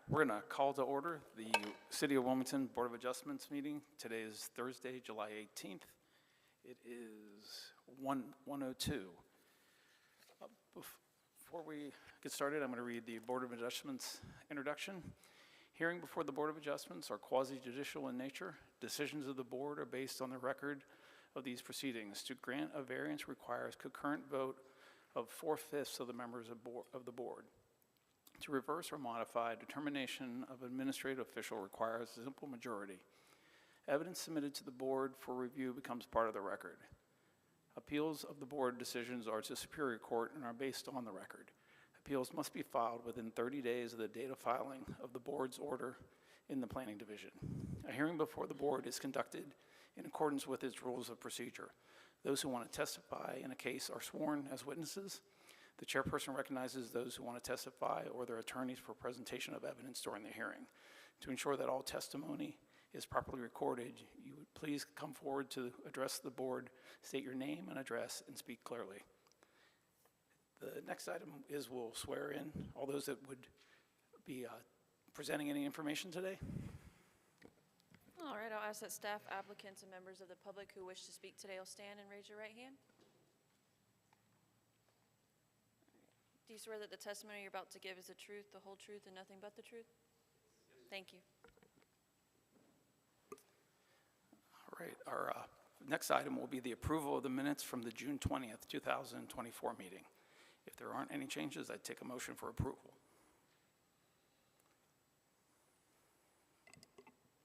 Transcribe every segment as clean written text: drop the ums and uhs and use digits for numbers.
We're going to call to order the City of Wilmington Board of Adjustments meeting. Today is Thursday, July 18th. It is 1:02. Before we get started, I'm going to read the Board of Adjustments introduction. Hearing before the Board of Adjustments are quasi-judicial in nature. Decisions of the board are based on the record of these proceedings. To grant a variance requires concurrent vote of 4/5 of the members of the board. To reverse or modify a determination of an administrative official requires a simple majority. Evidence submitted to the board for review becomes part of the record. Appeals of the board decisions are to Superior Court and are based on the record. Appeals must be filed within 30 days of the date of filing of the board's order in the Planning Division. A hearing before the board is conducted in accordance with its rules of procedure. Those who want to testify in a case are sworn as witnesses. The chairperson recognizes those who want to testify or their attorneys for presentation of evidence during the hearing. To ensure that all testimony is properly recorded, you would please come forward to address the board, state your name and address, and speak clearly. The next item is we'll swear in all those that would be presenting any information today. All right, I'll ask that staff, applicants, and members of the public who wish to speak today will stand and raise your right hand. Do you swear that the testimony you're about to give is the truth, the whole truth, and nothing but the truth? Thank you. All right, our next item will be the approval of the minutes from the June 20th, 2024 meeting. If there aren't any changes, I'd take a motion for approval.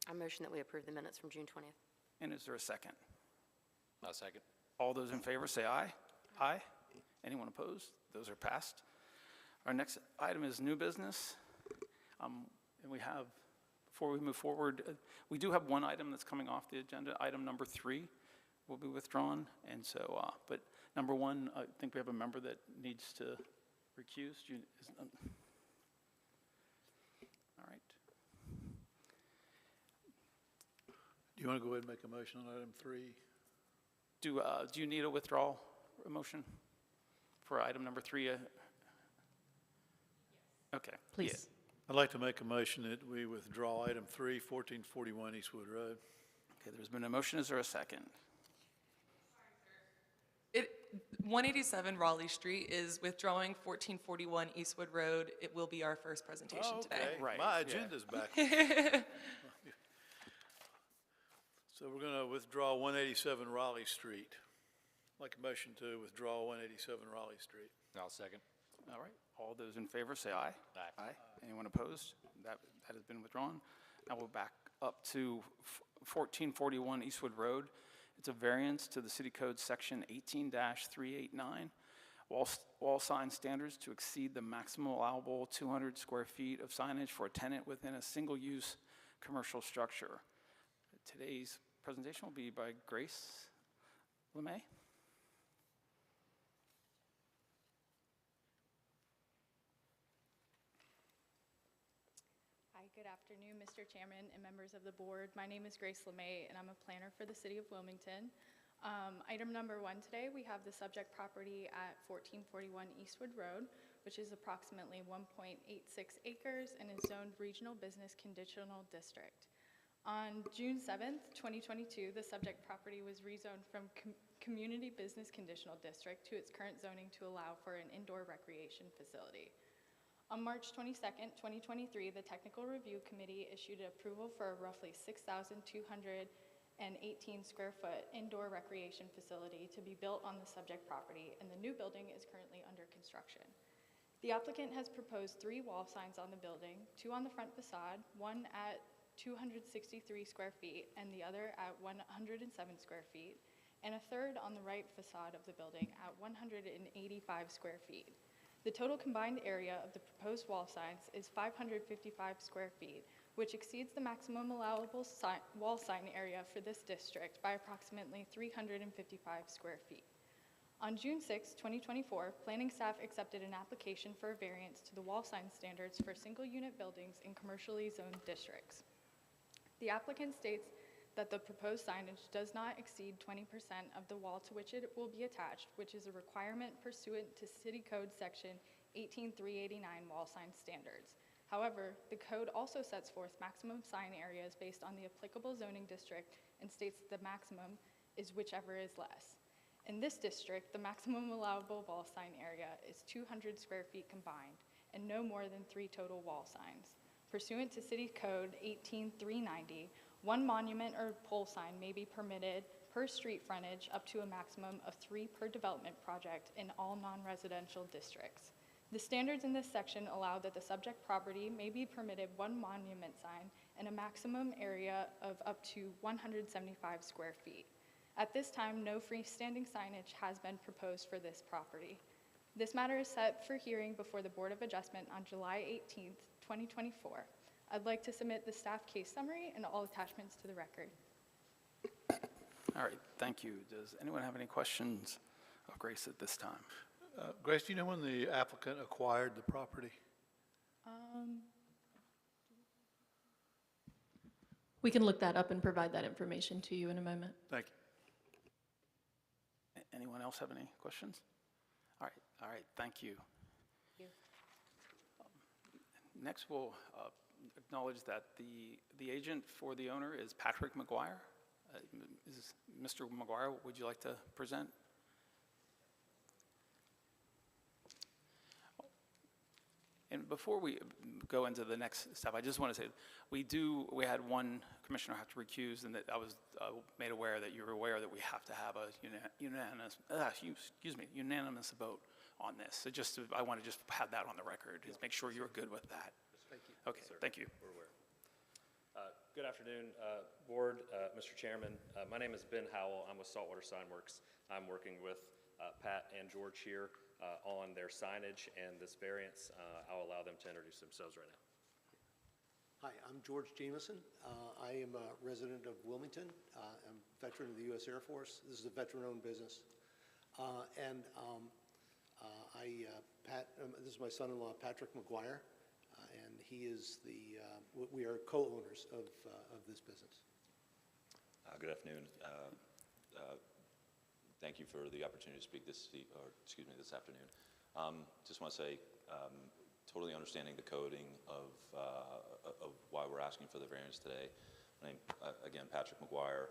I motion that we approve the minutes from June 20th. And is there a second? I'll second. All those in favor say aye. Aye. Anyone opposed? Those are passed. Our next item is new business. And we have, before we move forward, we do have one item that's coming off the agenda. Item number 3 will be withdrawn. And so, but number 1, I think we have a member that needs to recuse. All right. Do you want to go ahead and make a motion on item 3? Do you need a withdrawal motion for item number 3? Okay. Please. I'd like to make a motion that we withdraw item 3, 1441 Eastwood Road. Okay, there's been a motion. Is there a second? 187 Raleigh Street is withdrawing 1441 Eastwood Road. It will be our first presentation today. Right, My yeah. agenda's back. So we're going to withdraw 187 Raleigh Street. I'd like a motion to withdraw 187 Raleigh Street. I'll second. All right. All those in favor say aye. Aye. Aye. Anyone opposed? That has been withdrawn. Now we'll back up to 1441 Eastwood Road. It's a variance to the City Code Section 18-389, wall sign standards to exceed the maximum allowable 200 square feet of signage for a tenant within a single-use commercial structure. Today's presentation will be by Grace LeMay. Hi, good afternoon, Mr. Chairman and members of the board. My name is Grace LeMay, and I'm a planner for the City of Wilmington. Item number 1 today, we have the subject property at 1441 Eastwood Road, which is approximately 1.86 acres and is zoned Regional Business Conditional District. On June 7th, 2022, the subject property was rezoned from Community Business Conditional District to its current zoning to allow for an indoor recreation facility. On March 22nd, 2023, the Technical Review Committee issued approval for a roughly 6,218 square foot indoor recreation facility to be built on the subject property, and the new building is currently under construction. The applicant has proposed 3 wall signs on the building, 2 on the front facade, one at 263 square feet and the other at 107 square feet, and a third on the right facade of the building at 185 square feet. The total combined area of the proposed wall signs is 555 square feet, which exceeds the maximum allowable wall sign area for this district by approximately 355 square feet. On June 6, 2024, planning staff accepted an application for a variance to the wall sign standards for single-unit buildings in commercially zoned districts. The applicant states that the proposed signage does not exceed 20% of the wall to which it will be attached, which is a requirement pursuant to City Code Section 18389 wall sign standards. However, the code also sets forth maximum sign areas based on the applicable zoning district and states that the maximum is whichever is less. In this district, the maximum allowable wall sign area is 200 square feet combined and no more than 3 total wall signs. Pursuant to City Code 18390, one monument or pole sign may be permitted per street frontage up to a maximum of 3 per development project in all non-residential districts. The standards in this section allow that the subject property may be permitted 1 monument sign and a maximum area of up to 175 square feet. At this time, no freestanding signage has been proposed for this property. This matter is set for hearing before the Board of Adjustment on July 18th, 2024. I'd like to submit the staff case summary and all attachments to the record. All right, thank you. Does anyone have any questions of Grace at this time? Grace, do you know when the applicant acquired the property? We can look that up and provide that information to you in a moment. Thank you. Anyone else have any questions? All right, thank you. Next, we'll acknowledge that the agent for the owner is Patrick McGuire. Mr. McGuire, would you like to present? And before we go into the next step, I just want to say, we had one commissioner have to recuse, and that I was made aware that you were aware that we have to have a unanimous vote on this. So I want to just have that on the record, is make sure you're good with that. Thank you. Okay, thank you. We're aware. Good afternoon, Board, Mr. Chairman. My name is Ben Howell. I'm with Saltwater Sign Works. I'm working with Pat and George here on their signage and this variance. I'll allow them to introduce themselves right now. Hi, I'm George Jameson. I am a resident of Wilmington. I'm a veteran of the U.S. Air Force. This is a veteran-owned business. This is my son-in-law, Patrick McGuire, and he is we are co-owners of this business. Good afternoon. Thank you for the opportunity to speak this afternoon. Just want to say, totally understanding the coding of why we're asking for the variance today. My name, again, Patrick McGuire.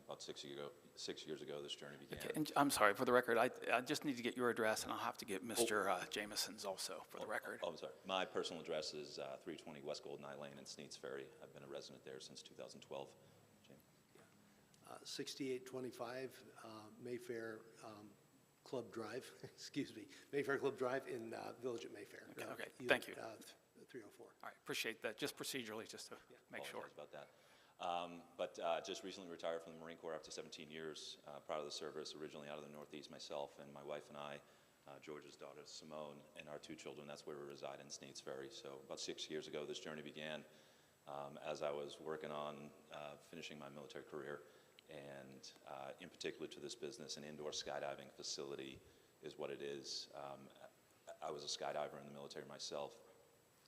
About 6 years ago, this journey began. Okay, and I'm sorry, for the record, I just need to get your address, and I'll have to get Mr. Jameson's also, for the record. Oh, I'm sorry. My personal address is 320 West Golden Eye Lane in Sneads Ferry. I've been a resident there since 2012. 6825 Mayfair Club Drive, excuse me, Mayfair Club Drive in Village at Mayfair. Okay, thank you. 304. All right, appreciate that, just procedurally, just to make sure. Apologize about that. Just recently retired from the Marine Corps after 17 years, proud of the service, originally out of the Northeast myself, and my wife and I, George's daughter Simone, and our 2 children, that's where we reside in Sneads Ferry. So about 6 years ago, this journey began as I was working on finishing my military career, and in particular to this business, an indoor skydiving facility is what it is. I was a skydiver in the military myself.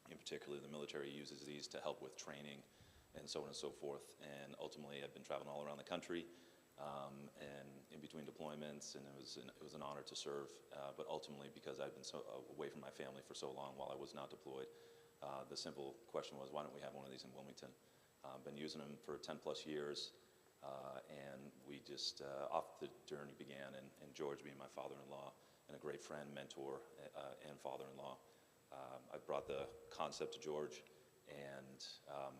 In particular, the military uses these to help with training and so on and so forth. And ultimately, I've been traveling all around the country and in between deployments, and it was an honor to serve. But ultimately, because I've been so away from my family for so long while I was not deployed, the simple question was, why don't we have one of these in Wilmington? Been using them for 10 plus years, and we just, off the journey began, and George being my father-in-law and a great friend, mentor, and father-in-law. I brought the concept to George, and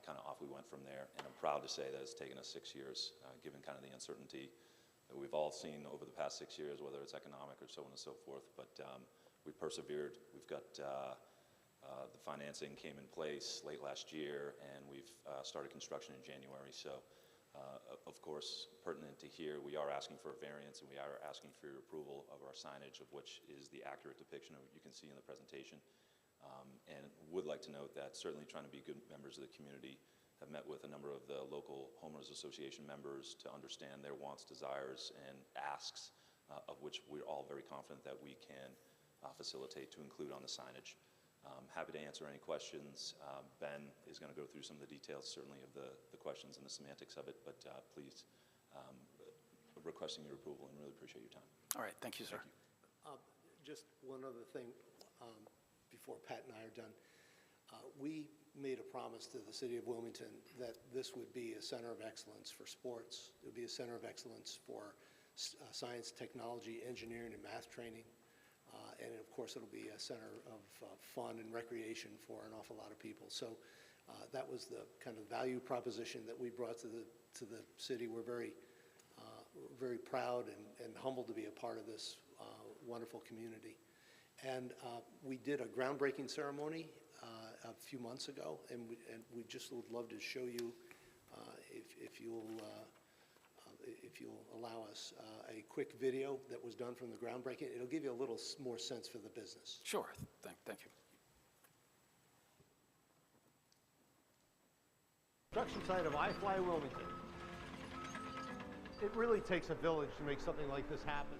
kind of off we went from there. And I'm proud to say that it's taken us 6 years, given kind of the uncertainty that we've all seen over the past 6 years, whether it's economic or so on and so forth. But we persevered. We've got the financing came in place late last year, and we've started construction in January. So, of course, pertinent to here, we are asking for a variance, and we are asking for your approval of our signage, of which is the accurate depiction of what you can see in the presentation. And would like to note that certainly trying to be good members of the community, have met with a number of the local homeowners association members to understand their wants, desires, and asks, of which we're all very confident that we can facilitate to include on the signage. Happy to answer any questions. Ben is going to go through some of the details, certainly, of the questions and the semantics of it, but please, requesting your approval and really appreciate your time. All right, thank you, sir. Thank you. Just one other thing before Pat and I are done. We made a promise to the city of Wilmington that this would be a center of excellence for sports. It would be a center of excellence for science, technology, engineering, and math training. And of course, it'll be a center of fun and recreation for an awful lot of people. So that was the kind of value proposition that we brought to the city. We're very proud and humbled to be a part of this wonderful community. And we did a groundbreaking ceremony a few months ago, and we just would love to show you, if you'll allow us, a quick video that was done from the groundbreaking. It'll give you a little more sense for the business. Sure, thank you. Construction site of iFly Wilmington. It really takes a village to make something like this happen.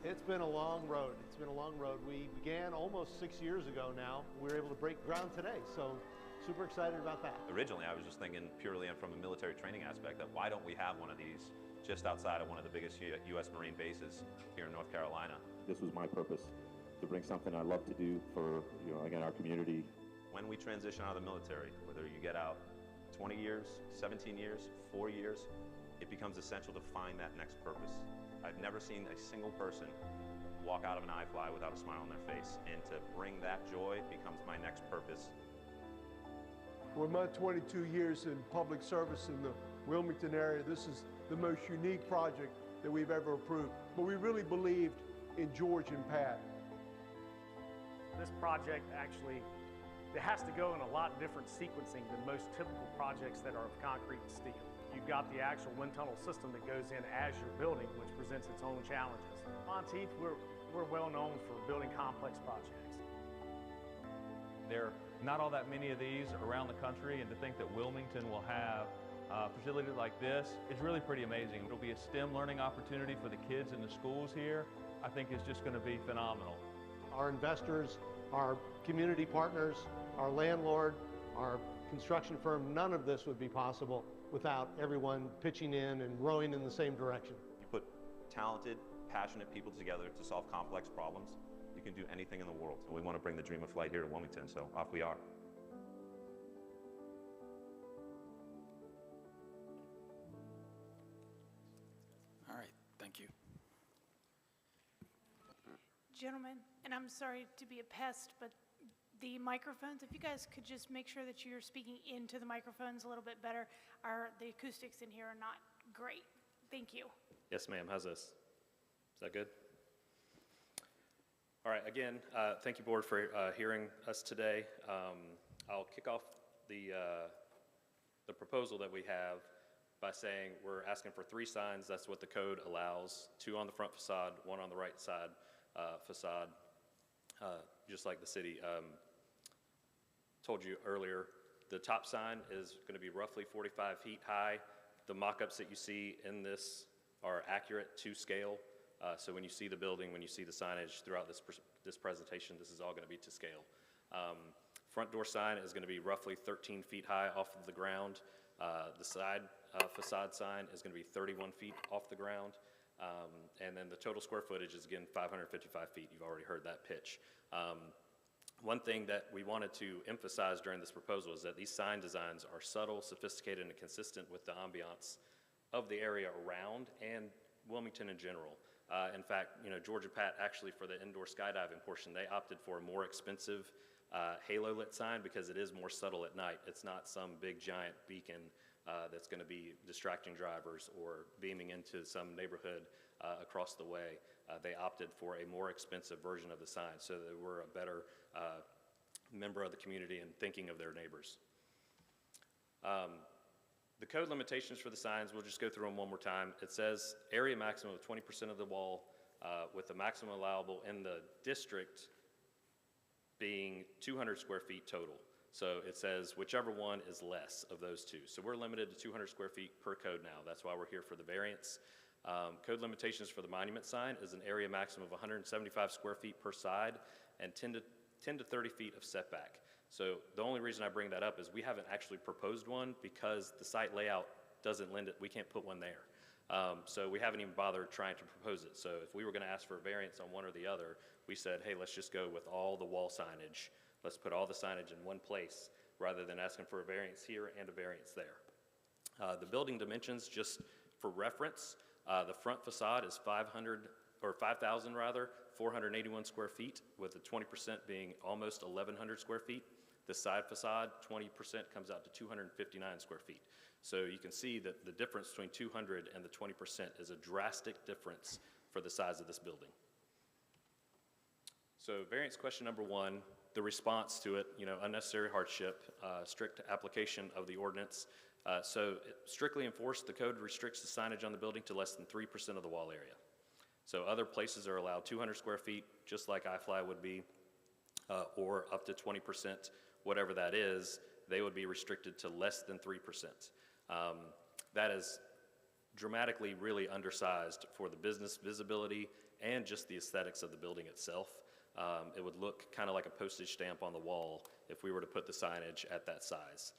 It's been a long road. It's been a long road. We began almost 6 years ago now. We were able to break ground today, so super excited about that. Originally, I was just thinking purely from a military training aspect that why don't we have one of these just outside of one of the biggest U.S. Marine bases here in North Carolina. This was my purpose, to bring something I love to do for, again, our community. When we transition out of the military, whether you get out 20 years, 17 years, 4 years, it becomes essential to find that next purpose. I've never seen a single person walk out of an iFly without a smile on their face, and to bring that joy becomes my next purpose. For my 22 years in public service in the Wilmington area, this is the most unique project that we've ever approved. But we really believed in George and Pat. This project actually, it has to go in a lot different sequencing than most typical projects that are of concrete and steel. You've got the actual wind tunnel system that goes in as you're building, which presents its own challenges. Monteith, we're well known for building complex projects. There are not all that many of these around the country, and to think that Wilmington will have a facility like this is really pretty amazing. It'll be a STEM learning opportunity for the kids in the schools here. I think it's just going to be phenomenal. Our investors, our community partners, our landlord, our construction firm, none of this would be possible without everyone pitching in and rowing in the same direction. You put talented, passionate people together to solve complex problems, you can do anything in the world. And we want to bring the dream of flight here to Wilmington, so off we are. All right, thank you. Gentlemen, and I'm sorry to be a pest, but the microphones, if you guys could just make sure that you're speaking into the microphones a little bit better. The acoustics in here are not great. Thank you. Yes, ma'am. How's this? Is that good? All right. Again, thank you, board, for hearing us today. I'll kick off the proposal that we have by saying we're asking for 3 signs. That's what the code allows. 2 on the front facade, 1 on the right side facade, just like the city told you earlier. The top sign is going to be roughly 45 feet high. The mock-ups that you see in this are accurate to scale. So when you see the building, when you see the signage throughout this presentation, this is all going to be to scale. Front door sign is going to be roughly 13 feet high off of the ground. The side facade sign is going to be 31 feet off the ground. And then the total square footage is, again, 555 feet. You've already heard that pitch. One thing that we wanted to emphasize during this proposal is that these sign designs are subtle, sophisticated, and consistent with the ambiance of the area around and Wilmington in general. In fact, George and Pat, actually, for the indoor skydiving portion, they opted for a more expensive halo lit sign because it is more subtle at night. It's not some big giant beacon that's going to be distracting drivers or beaming into some neighborhood across the way. They opted for a more expensive version of the sign so that we're a better member of the community and thinking of their neighbors. The code limitations for the signs, we'll just go through them one more time. It says area maximum of 20% of the wall with the maximum allowable in the district being 200 square feet total. So it says whichever one is less of those two. So we're limited to 200 square feet per code now. That's why we're here for the variance. Code limitations for the monument sign is an area maximum of 175 square feet per side and 10 to 30 feet of setback. So the only reason I bring that up is we haven't actually proposed one because the site layout doesn't lend it. We can't put one there. So we haven't even bothered trying to propose it. So if we were going to ask for a variance on one or the other, we said, hey, let's just go with all the wall signage. Let's put all the signage in one place rather than asking for a variance here and a variance there. The building dimensions, just for reference, the front facade is 5,481 square feet, with the 20% being almost 1,100 square feet. The side facade, 20% comes out to 259 square feet. So you can see that the difference between 200 and the 20% is a drastic difference for the size of this building. So variance question number 1, the response to it, unnecessary hardship, strict application of the ordinance. So strictly enforced, the code restricts the signage on the building to less than 3% of the wall area. So other places are allowed 200 square feet, just like iFly would be, or up to 20%, whatever that is, they would be restricted to less than 3%. That is dramatically really undersized for the business visibility and just the aesthetics of the building itself. It would look kind of like a postage stamp on the wall if we were to put the signage at that size.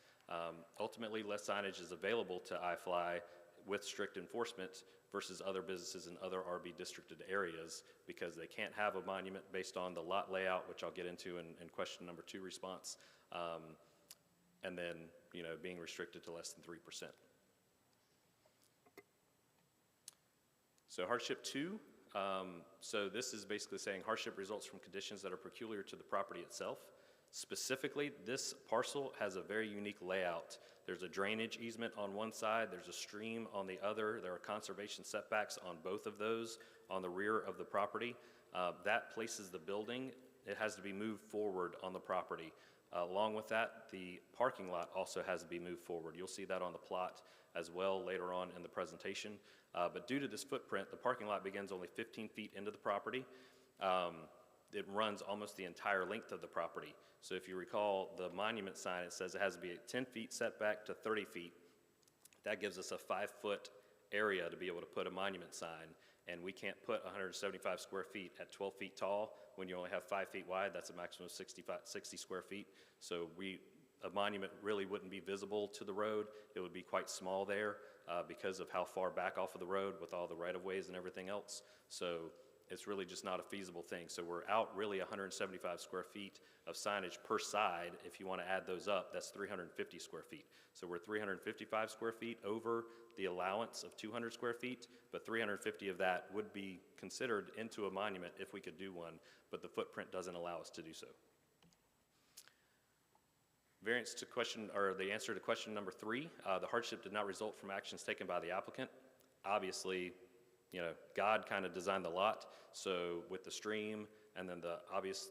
Ultimately, less signage is available to iFly with strict enforcement versus other businesses in other RB districted areas, because they can't have a monument based on the lot layout, which I'll get into in question number 2 response, and then being restricted to less than 3%. So hardship 2, so this is basically saying hardship results from conditions that are peculiar to the property itself. Specifically, this parcel has a very unique layout. There's a drainage easement on one side, there's a stream on the other, there are conservation setbacks on both of those on the rear of the property. That places the building, it has to be moved forward on the property. Along with that, the parking lot also has to be moved forward. You'll see that on the plot as well later on in the presentation. But due to this footprint, the parking lot begins only 15 feet into the property. It runs almost the entire length of the property. So if you recall the monument sign, it says it has to be 10 feet setback to 30 feet. That gives us a 5-foot area to be able to put a monument sign, and we can't put 175 square feet at 12 feet tall. When you only have 5 feet wide, that's a maximum of 60 square feet. So a monument really wouldn't be visible to the road. It would be quite small there because of how far back off of the road with all the right-of-ways and everything else. So it's really just not a feasible thing. So we're out really 175 square feet of signage per side. If you want to add those up, that's 350 square feet. So we're 355 square feet over the allowance of 200 square feet, but 350 of that would be considered into a monument if we could do one, but the footprint doesn't allow us to do so. Variance to question, or the answer to question number 3, the hardship did not result from actions taken by the applicant. Obviously, God kind of designed the lot, so with the stream and then the obvious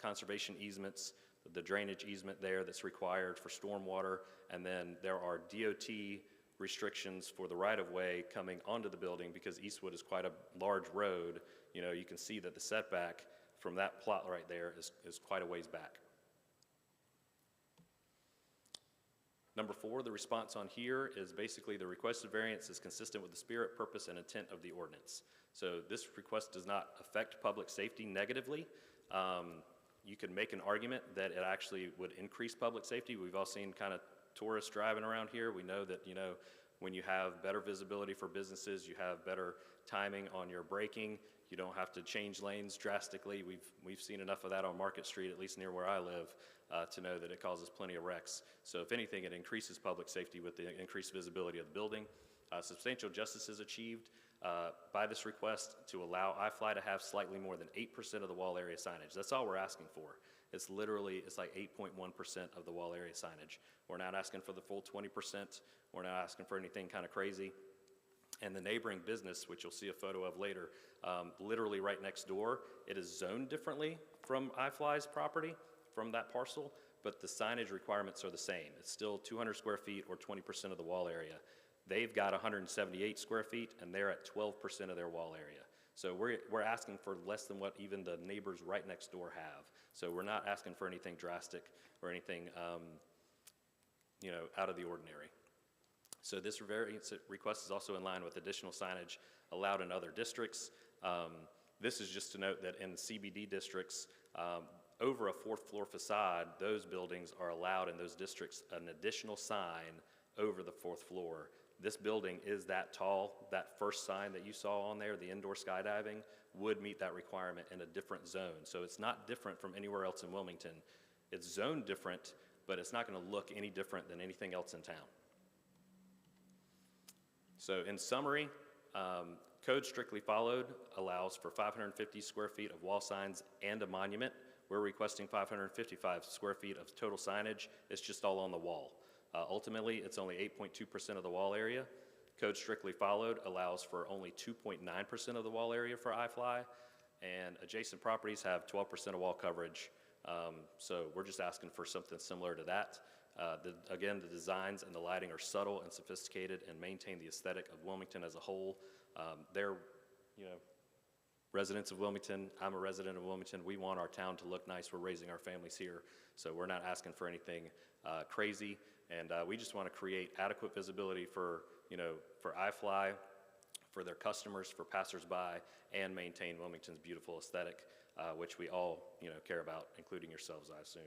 conservation easements, the drainage easement there that's required for stormwater, and then there are DOT restrictions for the right-of-way coming onto the building because Eastwood is quite a large road. You can see that the setback from that plot right there is quite a ways back. Number 4, the response on here is basically the requested variance is consistent with the spirit, purpose, and intent of the ordinance. So this request does not affect public safety negatively. You can make an argument that it actually would increase public safety. We've all seen kind of tourists driving around here. We know that, when you have better visibility for businesses, you have better timing on your braking. You don't have to change lanes drastically. We've seen enough of that on Market Street, at least near where I live, to know that it causes plenty of wrecks. So if anything, it increases public safety with the increased visibility of the building. Substantial justice is achieved by this request to allow iFly to have slightly more than 8% of the wall area signage. That's all we're asking for. It's like 8.1% of the wall area signage. We're not asking for the full 20%. We're not asking for anything kind of crazy. And the neighboring business, which you'll see a photo of later, literally right next door, it is zoned differently from iFly's property, from that parcel, but the signage requirements are the same. It's still 200 square feet or 20% of the wall area. They've got 178 square feet, and they're at 12% of their wall area. So we're asking for less than what even the neighbors right next door have. So we're not asking for anything drastic or anything, out of the ordinary. So this variance request is also in line with additional signage allowed in other districts. This is just to note that in CBD districts, over a 4th floor facade, those buildings are allowed in those districts an additional sign over the 4th floor. This building is that tall. That first sign that you saw on there, the indoor skydiving, would meet that requirement in a different zone. So it's not different from anywhere else in Wilmington. It's zoned different, but it's not going to look any different than anything else in town. So in summary, code strictly followed allows for 550 square feet of wall signs and a monument. We're requesting 555 square feet of total signage. It's just all on the wall. Ultimately, it's only 8.2% of the wall area. Code strictly followed allows for only 2.9% of the wall area for iFly, and adjacent properties have 12% of wall coverage. So we're just asking for something similar to that. Again, the designs and the lighting are subtle and sophisticated and maintain the aesthetic of Wilmington as a whole. They're, residents of Wilmington, I'm a resident of Wilmington, we want our town to look nice. We're raising our families here, so we're not asking for anything crazy, and we just want to create adequate visibility for, for iFly, for their customers, for passersby, and maintain Wilmington's beautiful aesthetic, which we all, care about, including yourselves, I assume.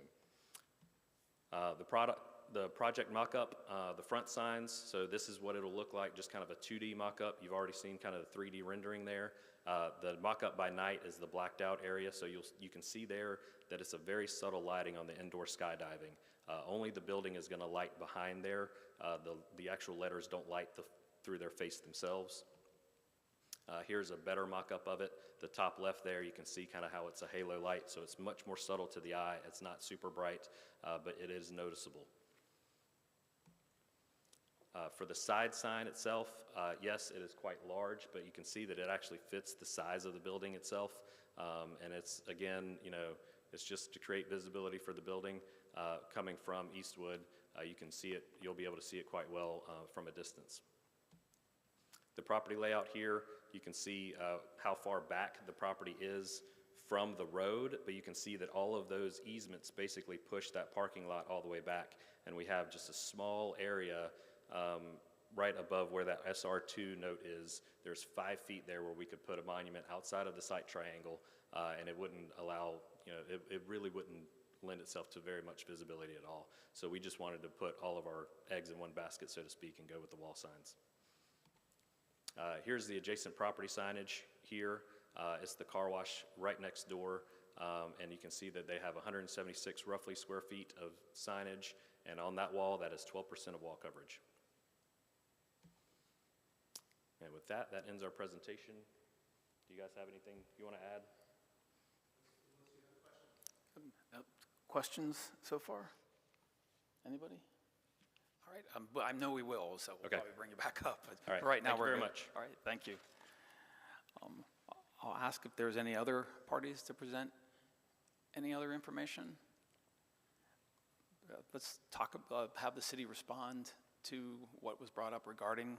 The project mock-up, the front signs, so this is what it'll look like, just kind of a 2D mock-up. You've already seen kind of the 3D rendering there. The mock-up by night is the blacked out area, so you can see there that it's a very subtle lighting on the indoor skydiving. Only the building is going to light behind there. The actual letters don't light through their face themselves. Here's a better mock-up of it. The top left there, you can see kind of how it's a halo light, so it's much more subtle to the eye. It's not super bright, but it is noticeable. For the side sign itself, yes, it is quite large, but you can see that it actually fits the size of the building itself. And it's, again, it's just to create visibility for the building coming from Eastwood. You can see it, you'll be able to see it quite well from a distance. The property layout here, you can see how far back the property is from the road, but you can see that all of those easements basically push that parking lot all the way back, and we have just a small area right above where that SR2 note is. There's 5 feet there where we could put a monument outside of the site triangle, and it wouldn't allow, it really wouldn't lend itself to very much visibility at all. So we just wanted to put all of our eggs in one basket, so to speak, and go with the wall signs. Here's the adjacent property signage here. It's the car wash right next door, and you can see that they have 176 roughly square feet of signage, and on that wall, that is 12% of wall coverage. And with that, that ends our presentation. Do you guys have anything you want to add? Questions so far? Anybody? All right, but I know we will, so we'll probably bring you back up. But all right, right now thank you we're very good. much. All right, thank you. I'll ask if there's any other parties to present any other information. Let's talk about, have the city respond to what was brought up regarding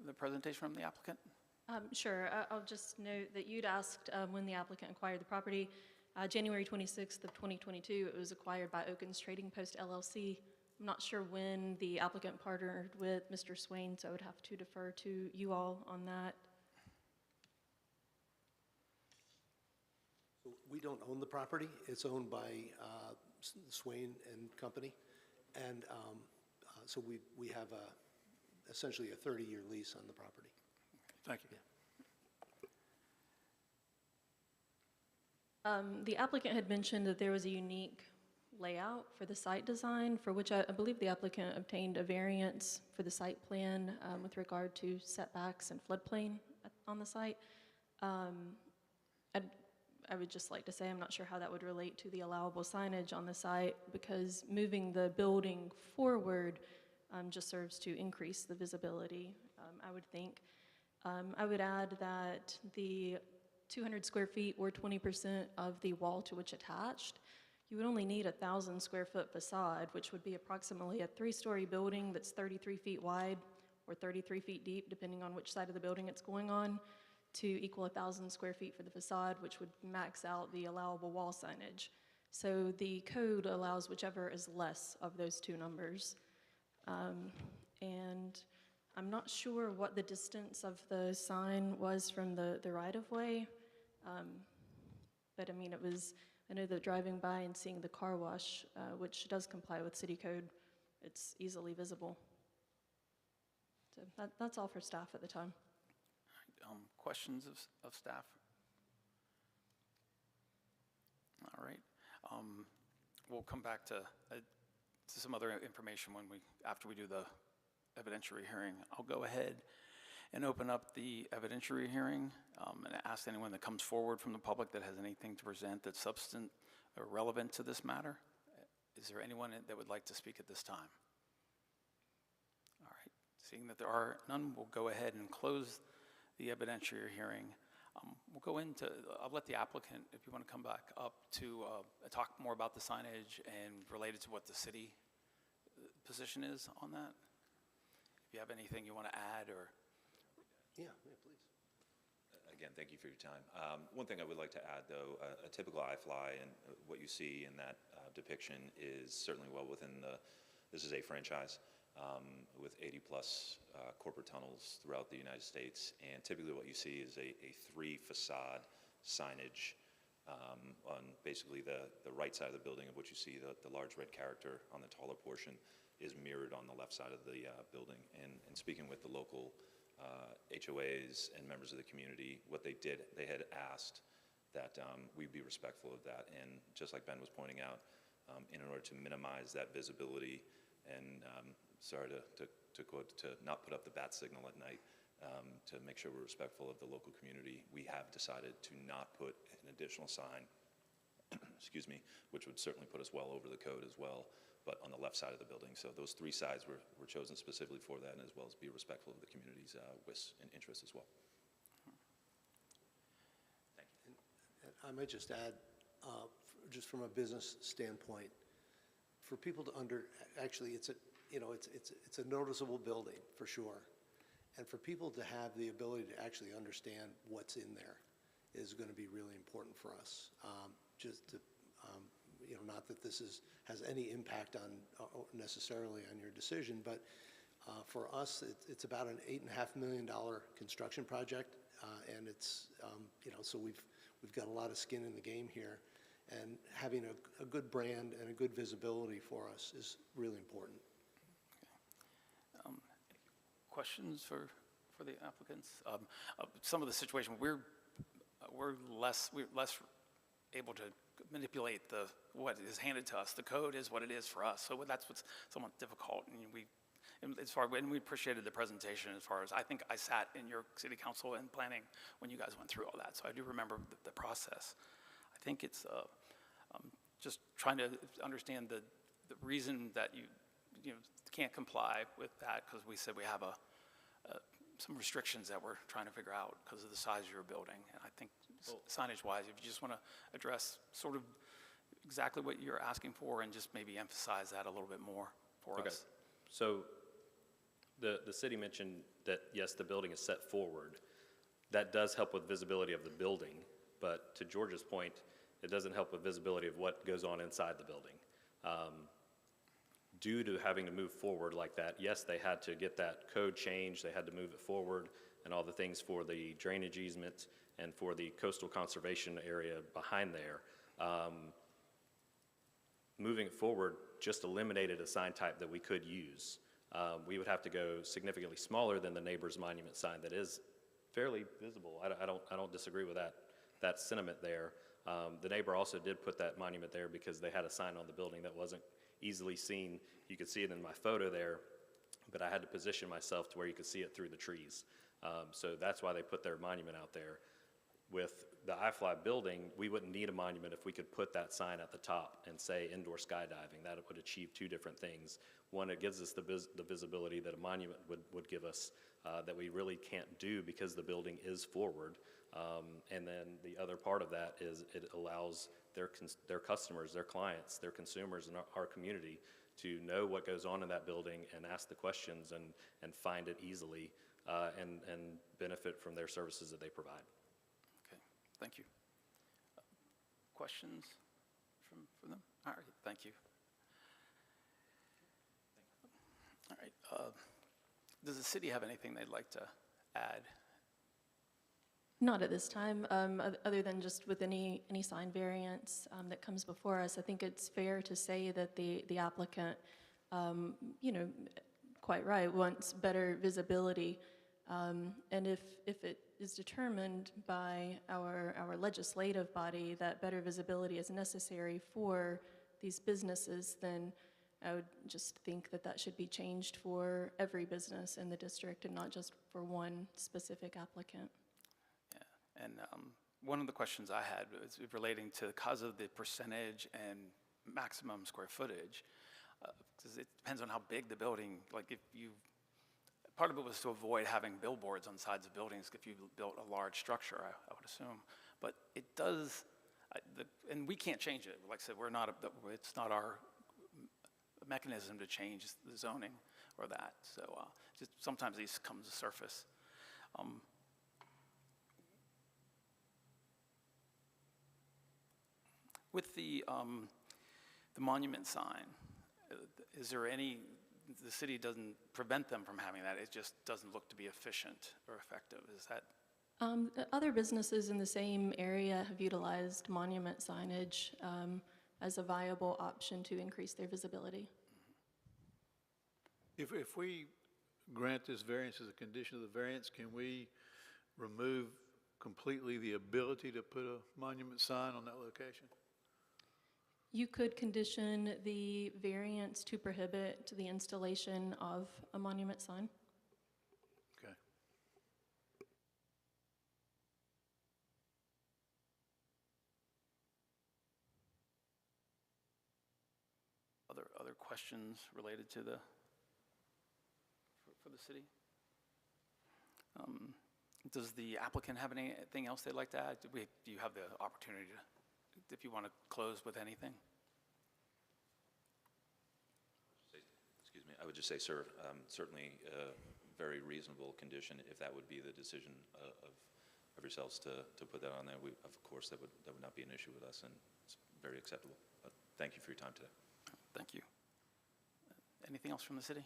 the presentation from the applicant. Sure. I'll just note that you'd asked when the applicant acquired the property. January 26th of 2022, it was acquired by Oakens Trading Post LLC. I'm not sure when the applicant partnered with Mr. Swain, so I would have to defer to you all on that. We don't own the property. It's owned by Swain and Company. And so we have essentially a 30-year lease on the property. Thank you. Yeah. The applicant had mentioned that there was a unique layout for the site design, for which I believe the applicant obtained a variance for the site plan with regard to setbacks and floodplain on the site. I would just like to say I'm not sure how that would relate to the allowable signage on the site, because moving the building forward just serves to increase the visibility, I would think. I would add that the 200 square feet or 20% of the wall to which attached, you would only need a 1,000 square foot facade, which would be approximately a 3-story building that's 33 feet wide or 33 feet deep, depending on which side of the building it's going on, to equal 1,000 square feet for the facade, which would max out the allowable wall signage. So the code allows whichever is less of those two numbers. And I'm not sure what the distance of the sign was from the right-of-way, but I mean, I know that driving by and seeing the car wash, which does comply with city code, it's easily visible. So that's all for staff at the time. Questions of staff? All right. We'll come back to some other information after we do the evidentiary hearing. I'll go ahead and open up the evidentiary hearing and ask anyone that comes forward from the public that has anything to present that's substantive or relevant to this matter. Is there anyone that would like to speak at this time? All right, seeing that there are none, we'll go ahead and close the evidentiary hearing. I'll let the applicant, if you want to come back up to talk more about the signage and related to what the city position is on that. If you have anything you want to add or. Yeah, please. Again, thank you for your time. One thing I would like to add, though, a typical iFly and what you see in that depiction is certainly well within this is a franchise with 80-plus corporate tunnels throughout the United States, and typically what you see is a three-facade signage on basically the right side of the building, of which you see the large red character on the taller portion is mirrored on the left side of the building. And speaking with the local HOAs and members of the community, what they did, they had asked that we be respectful of that. And just like Ben was pointing out, in order to minimize that visibility and, sorry to quote, to not put up the bat signal at night, to make sure we're respectful of the local community, we have decided to not put an additional sign, excuse me, which would certainly put us well over the code as well, but on the left side of the building. So those three sides were chosen specifically for that, and as well as be respectful of the community's wishes and interests as well. Thank you. And I might just add, just from a business standpoint, for people to actually it's a noticeable building for sure, and for people to have the ability to actually understand what's in there is going to be really important for us. Just to not that this has any impact on necessarily on your decision, but for us, it's about an $8.5 million construction project, and it's so we've got a lot of skin in the game here, and having a good brand and a good visibility for us is really important. Questions for the applicants? Some of the situation we're less able to manipulate what is handed to us. The code is what it is for us, so that's what's somewhat difficult. And we appreciated the presentation as far as I think I sat in your city council and planning when you guys went through all that, so I do remember the process. I think it's just trying to understand the reason that you can't comply with that, because we said we have some restrictions that we're trying to figure out because of the size of your building. And I think signage-wise, if you just want to address sort of exactly what you're asking for and just maybe emphasize that a little bit more for us. So the city mentioned that, yes, the building is set forward. That does help with visibility of the building, but to George's point, it doesn't help with visibility of what goes on inside the building. Due to having to move forward like that, yes, they had to get that code changed, they had to move it forward, and all the things for the drainage easement and for the coastal conservation area behind there. Moving it forward just eliminated a sign type that we could use. We would have to go significantly smaller than the neighbor's monument sign that is fairly visible. I don't disagree with that sentiment there. The neighbor also did put that monument there because they had a sign on the building that wasn't easily seen. You could see it in my photo there, but I had to position myself to where you could see it through the trees. So that's why they put their monument out there. With the iFly building, we wouldn't need a monument if we could put that sign at the top and say indoor skydiving. That would achieve two different things. One, it gives us the visibility that a monument would give us that we really can't do because the building is forward. And then the other part of that is it allows their customers, their clients, their consumers in our community to know what goes on in that building and ask the questions and find it easily and benefit from their services that they provide. Okay, thank you. Questions from them? All right, thank you. All right, does the city have anything they'd like to add? Not at this time, other than just with any sign variance that comes before us. I think it's fair to say that the applicant, quite right, wants better visibility. And if it is determined by our legislative body that better visibility is necessary for these businesses, then I would just think that that should be changed for every business in the district and not just for one specific applicant. And one of the questions I had was relating to, because of the percentage and maximum square footage, because it depends on how big the building, like if you, part of it was to avoid having billboards on sides of buildings if you built a large structure, I would assume. But it does, and we can't change it. Like I said, it's not our mechanism to change the zoning or that. So just sometimes these come to surface. With the monument sign, is there any, the city doesn't prevent them from having that, it just doesn't look to be efficient or effective, is that? Other businesses in the same area have utilized monument signage as a viable option to increase their visibility. If we grant this variance as a condition of the variance, can we remove completely the ability to put a monument sign on that location? You could condition the variance to prohibit the installation of a monument sign. Okay. Other questions related to the, for the city? Does the applicant have anything else they'd like to add? Do you have the opportunity to, if you want to close with anything? Excuse me, I would just say, sir, certainly a very reasonable condition if that would be the decision of yourselves to put that on there. Of course, that would not be an issue with us, and it's very acceptable. But thank you for your time today. Thank you. Anything else from the city?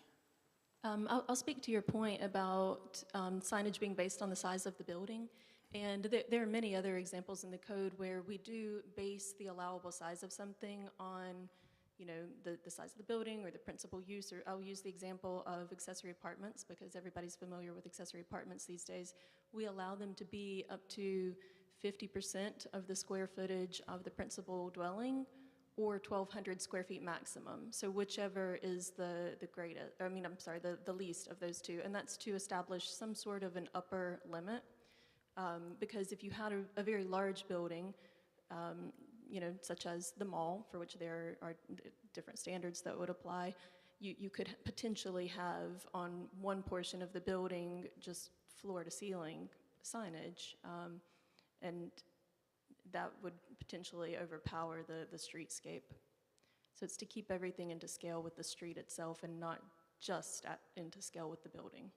I'll speak to your point about signage being based on the size of the building. And there are many other examples in the code where we do base the allowable size of something on, you know, the size of the building or the principal use. Or I'll use the example of accessory apartments because everybody's familiar with accessory apartments these days. We allow them to be up to 50% of the square footage of the principal dwelling, or 1,200 square feet maximum. So whichever is the greatest, I mean, I'm sorry, the least of those two. And that's to establish some sort of an upper limit. Because if you had a very large building, you know, such as the mall, for which there are different standards that would apply, you could potentially have on one portion of the building just floor to ceiling signage. And that would potentially overpower the streetscape. So it's to keep everything into scale with the street itself and not just into scale with the building.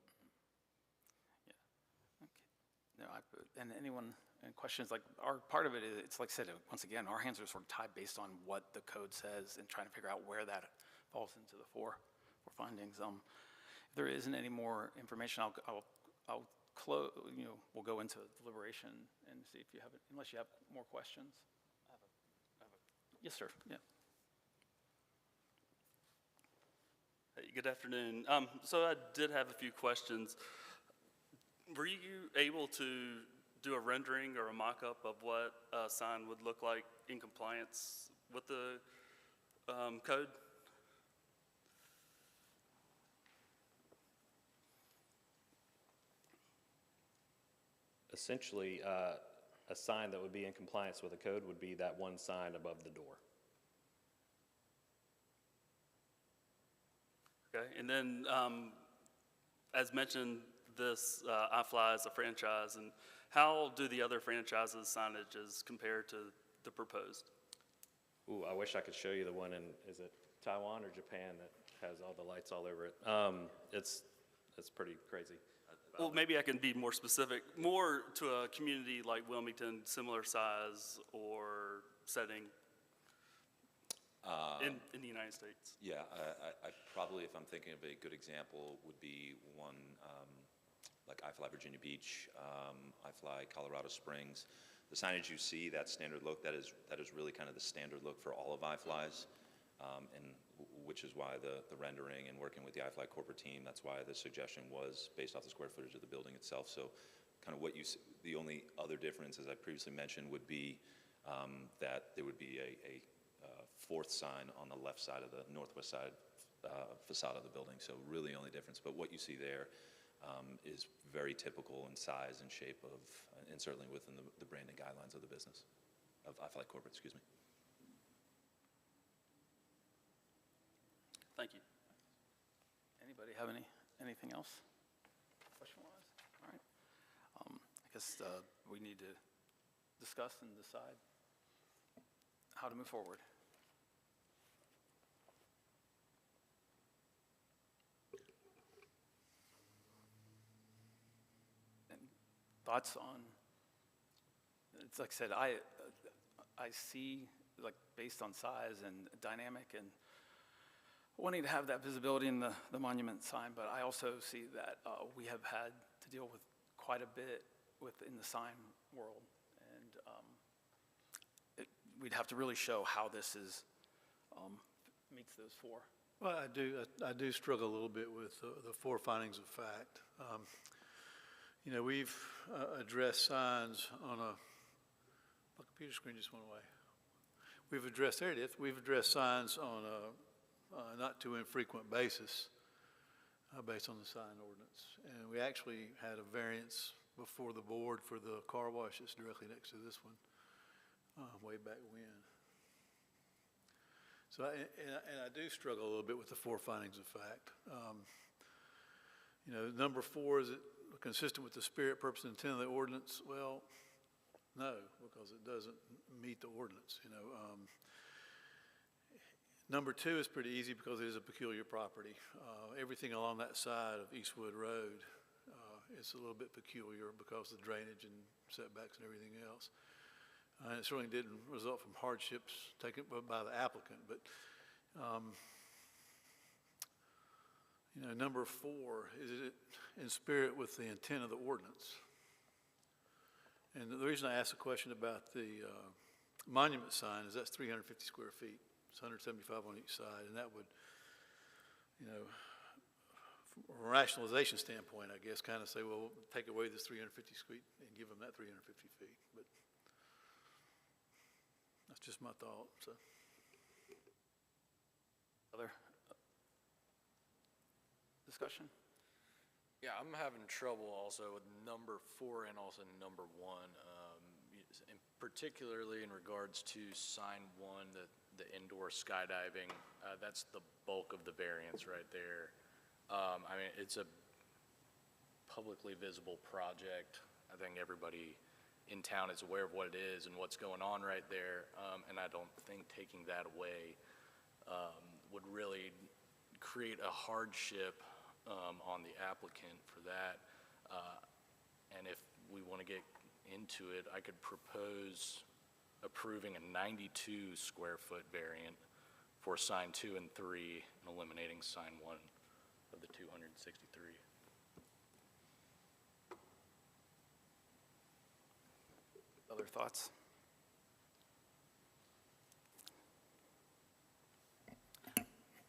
Yeah, okay. No, and anyone, and questions, like, part of it is, it's like I said, once again, our hands are sort of tied based on what the code says and trying to figure out where that falls into the four findings. If there isn't any more information, I'll close, you know, we'll go into deliberation and see if you have it, unless you have more questions. Yes, sir, yeah. Hey, good afternoon. So I did have a few questions. Were you able to do a rendering or a mock-up of what a sign would look like in compliance with the code? Essentially, a sign that would be in compliance with the code would be that one sign above the door. Okay, and then as mentioned, this iFly is a franchise, and how do the other franchises' signages compare to the proposed? Ooh, I wish I could show you the one in, is it Taiwan or Japan that has all the lights all over it? It's pretty crazy. Well, maybe I can be more specific, more to a community like Wilmington, similar size or setting in the United States. Yeah, I probably, if I'm thinking of a good example, would be one like iFly Virginia Beach, iFly Colorado Springs. The signage you see, that standard look, that is really kind of the standard look for all of iFlies, and which is why the rendering and working with the iFly corporate team, that's why the suggestion was based off the square footage of the building itself. So kind of what you, the only other difference, as I previously mentioned, would be that there would be a fourth sign on the left side of the northwest side facade of the building, so really only difference. But what you see there is very typical in size and shape of, and certainly within the branding guidelines of the business, of iFlight Corporate, excuse me. Thank you. Anybody have anything else? Question-wise? All right. I guess we need to discuss and decide how to move forward. And thoughts on, it's like I said, I see, like, based on size and dynamic and wanting to have that visibility in the monument sign, but I also see that we have had to deal with quite a bit within the sign world, and we'd have to really show how this is meets those four. Well, I do struggle a little bit with the four findings of fact. You know, we've addressed signs on my computer screen just went away. We've addressed, there it is, we've addressed signs on a not too infrequent basis based on the sign ordinance. And we actually had a variance before the board for the car wash that's directly next to this one way back when. So, I do struggle a little bit with the four findings of fact. You know, number 4, is it consistent with the spirit, purpose, and intent of the ordinance? Well, no, because it doesn't meet the ordinance, you know. Number 2 is pretty easy because it is a peculiar property. Everything along that side of Eastwood Road is a little bit peculiar because of the drainage and setbacks and everything else. And it certainly didn't result from hardships taken by the applicant, but you know, number 4, is it in spirit with the intent of the ordinance? And the reason I asked the question about the monument sign is that's 350 square feet. It's 175 on each side, and that would, you know, from a rationalization standpoint, I guess, kind of say, well, we'll take away this 350 feet and give them that 350 feet. But that's just my thought. So, Other discussion? Yeah, I'm having trouble also with number 4 and also number 1, and particularly in regards to sign 1, the indoor skydiving. That's the bulk of the variance right there. I mean, it's a publicly visible project. I think everybody in town is aware of what it is and what's going on right there, and I don't think taking that away would really create a hardship on the applicant for that. And if we want to get into it, I could propose approving a 92 square foot variant for sign 2 and 3 and eliminating sign 1 of the 263. Other thoughts?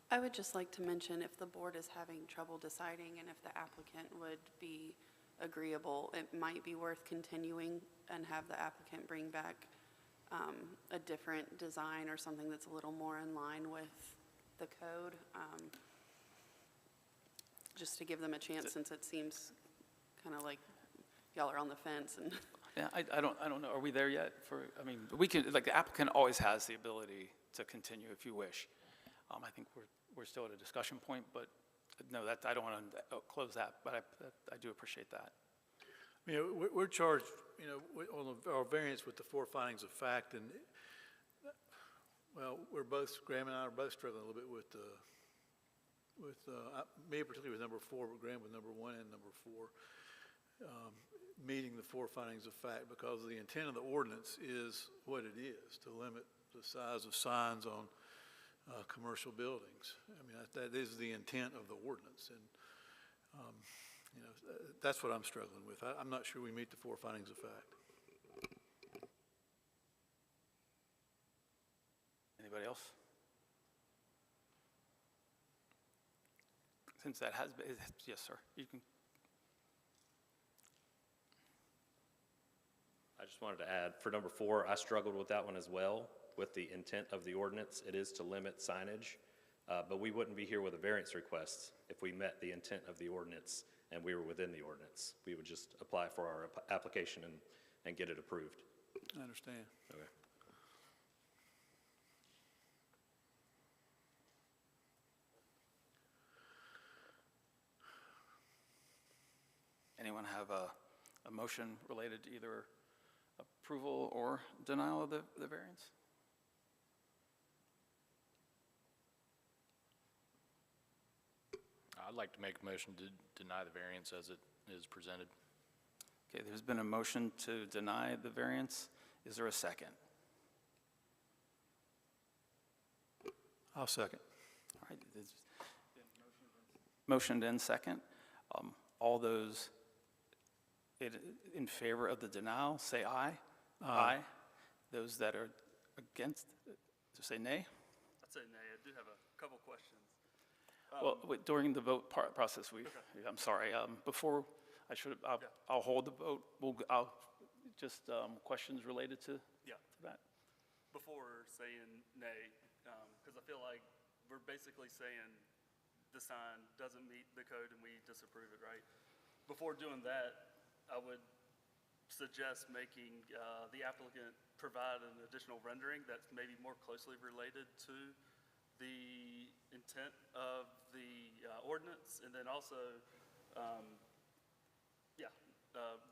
I would just like to mention, if the board is having trouble deciding and if the applicant would be agreeable, it might be worth continuing and have the applicant bring back a different design or something that's a little more in line with the code, just to give them a chance, since it seems kind of like y'all are on the fence. And Yeah, I don't know. Are we there yet? I mean, we can, like, the applicant always has the ability to continue if you wish. I think we're still at a discussion point, but no, I don't want to close that, but I do appreciate that. you know, we're charged, you know, on our variance with the 4 findings of fact, and well, Graham and I are both struggling a little bit with me particularly with number 4, but Graham with number 1 and number 4. Meeting the 4 findings of fact, because the intent of the ordinance is what it is, to limit the size of signs on commercial buildings. I mean, that is the intent of the ordinance, and you know, that's what I'm struggling with. I'm not sure we meet the 4 findings of fact. Anybody else? Since that has been, yes, sir, you can. I just wanted to add, for number 4, I struggled with that one as well, with the intent of the ordinance. It is to limit signage But we wouldn't be here with a variance request if we met the intent of the ordinance and we were within the ordinance. We would just apply for our application and get it approved. I understand. Okay. Anyone have a motion related to either approval or denial of the variance? I'd like to make a motion to deny the variance as it is presented. Okay, there's been a motion to deny the variance. Is there a second? I'll second. All right, it's been motioned and second. All those in favor of the denial, say aye. Aye. Those that are against, say nay. I'd say nay. I do have a couple questions. Well, during the vote process, I'm sorry, before, I'll hold the vote. I'll just, questions related to that. Before saying nay, because I feel like we're basically saying the sign doesn't meet the code and we disapprove it, right? Before doing that, I would suggest making the applicant provide an additional rendering that's maybe more closely related to the intent of the ordinance, and then also,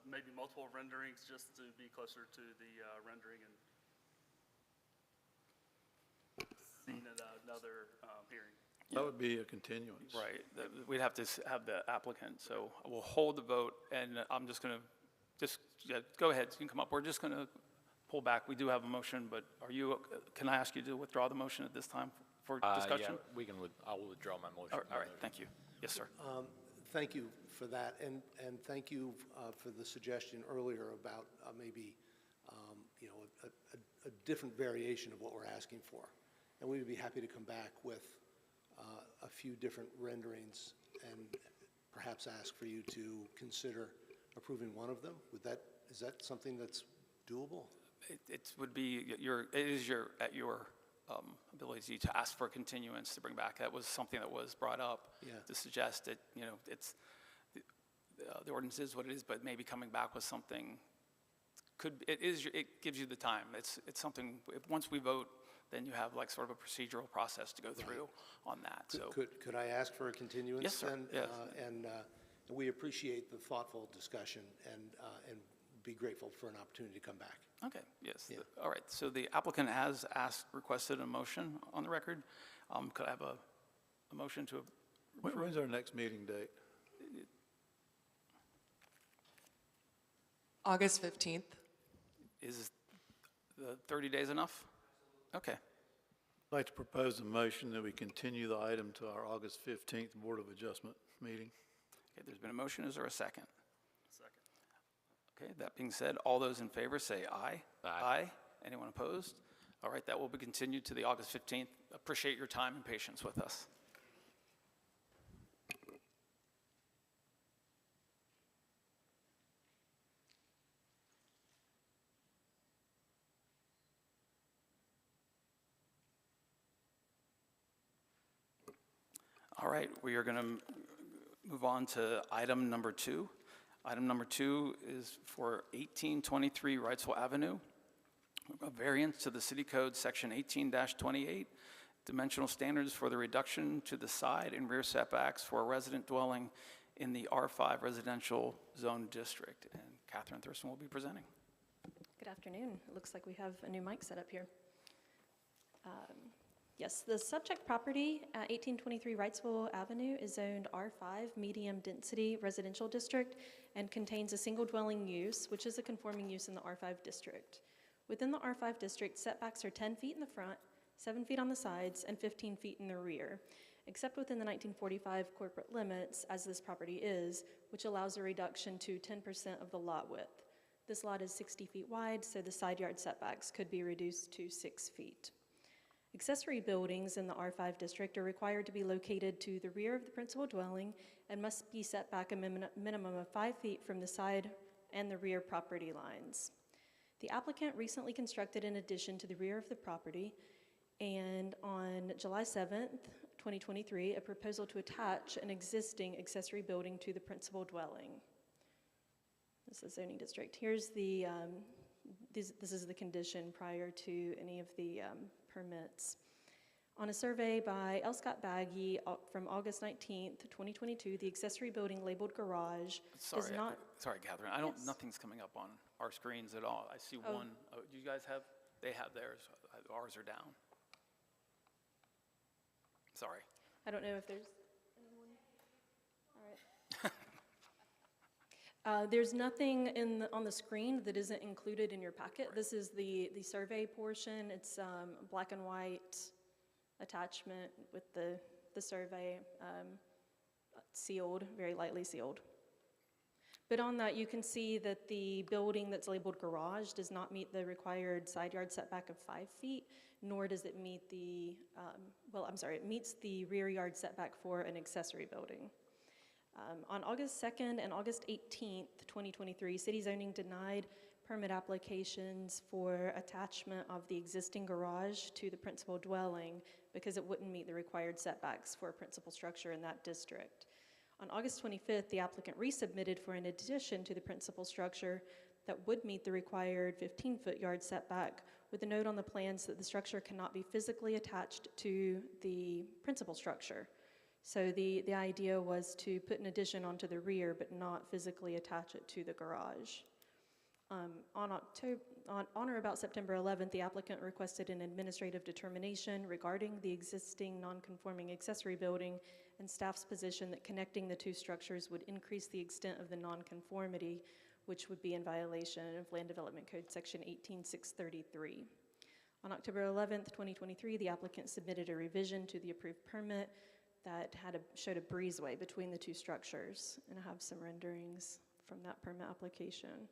maybe multiple renderings just to be closer to the rendering and seen at another hearing. That would be a continuance. Right, we'd have to have the applicant, so we'll hold the vote, and I'm just going to, go ahead, you can come up. We're just going to pull back. We do have a motion, but can I ask you to withdraw the motion at this time for discussion? Yeah, I will withdraw my motion. All right, thank you. Yes, sir. Thank you for that, and thank you for the suggestion earlier about maybe, a different variation of what we're asking for. And we would be happy to come back with a few different renderings and perhaps ask for you to consider approving one of them. Is that something that's doable? It would be at your ability to ask for a continuance to bring back. That was something that was brought up to suggest that, it's, the ordinance is what it is, but maybe coming back with something it gives you the time. It's something, once we vote, then you have like sort of a procedural process to go through on that. So Could I ask for a continuance? Yes, sir. Then? Yes. And we appreciate the thoughtful discussion and be grateful for an opportunity to come back. Okay, yes. All right, so the applicant has requested a motion on the record. Could I have a motion to approve? When's our next meeting date? August 15th. Is the 30 days enough? Okay. I'd like to propose a motion that we continue the item to our August 15th Board of Adjustment meeting. Okay, there's been a motion. Is there a second? Second. Okay, that being said, all those in favor say aye. Aye. Anyone opposed? All right, that will be continued to the August 15th. Appreciate your time and patience with us. All right, we are going to move on to item number 2. Item number 2 is for 1823 Wrightsville Avenue, a variance to the City Code Section 18-28, dimensional standards for the reduction to the side and rear setbacks for a resident dwelling in the R5 residential zone district. And Catherine Thurston will be presenting. Good afternoon. It looks like we have a new mic set up here. Yes, the subject property at 1823 Wrightsville Avenue is zoned R5 medium density residential district and contains a single dwelling use, which is a conforming use in the R5 district. Within the R5 district, setbacks are 10 feet in the front, 7 feet on the sides, and 15 feet in the rear, except within the 1945 corporate limits, as this property is, which allows a reduction to 10% of the lot width. This lot is 60 feet wide, so the side yard setbacks could be reduced to 6 feet. Accessory buildings in the R5 district are required to be located to the rear of the principal dwelling and must be set back a minimum of 5 feet from the side and the rear property lines. The applicant recently constructed an addition to the rear of the property, and on July 7th, 2023, a proposal to attach an existing accessory building to the principal dwelling. This is zoning district. Here's the, this is the condition prior to any of the permits. On a survey by L. Scott Baggy from August 19th, 2022, the accessory building labeled garage is not... Sorry, Catherine, nothing's coming up on our screens at all. I see one, do you guys have, they have theirs, ours are down. Sorry. I don't know if there's anyone. All right. There's nothing on the screen that isn't included in your packet. This is the survey portion. It's black and white attachment with the survey sealed, very lightly sealed. But on that, you can see that the building that's labeled garage does not meet the required side yard setback of 5 feet, nor does it meet the, it meets the rear yard setback for an accessory building. On August 2nd and August 18th, 2023, city zoning denied permit applications for attachment of the existing garage to the principal dwelling because it wouldn't meet the required setbacks for a principal structure in that district. On August 25th, the applicant resubmitted for an addition to the principal structure that would meet the required 15-foot yard setback with a note on the plans that the structure cannot be physically attached to the principal structure. So the idea was to put an addition onto the rear but not physically attach it to the garage. On or about September 11th, the applicant requested an administrative determination regarding the existing non-conforming accessory building and staff's position that connecting the two structures would increase the extent of the non-conformity, which would be in violation of Land Development Code Section 18633. On October 11th, 2023, the applicant submitted a revision to the approved permit that showed a breezeway between the two structures, and I have some renderings from that permit application.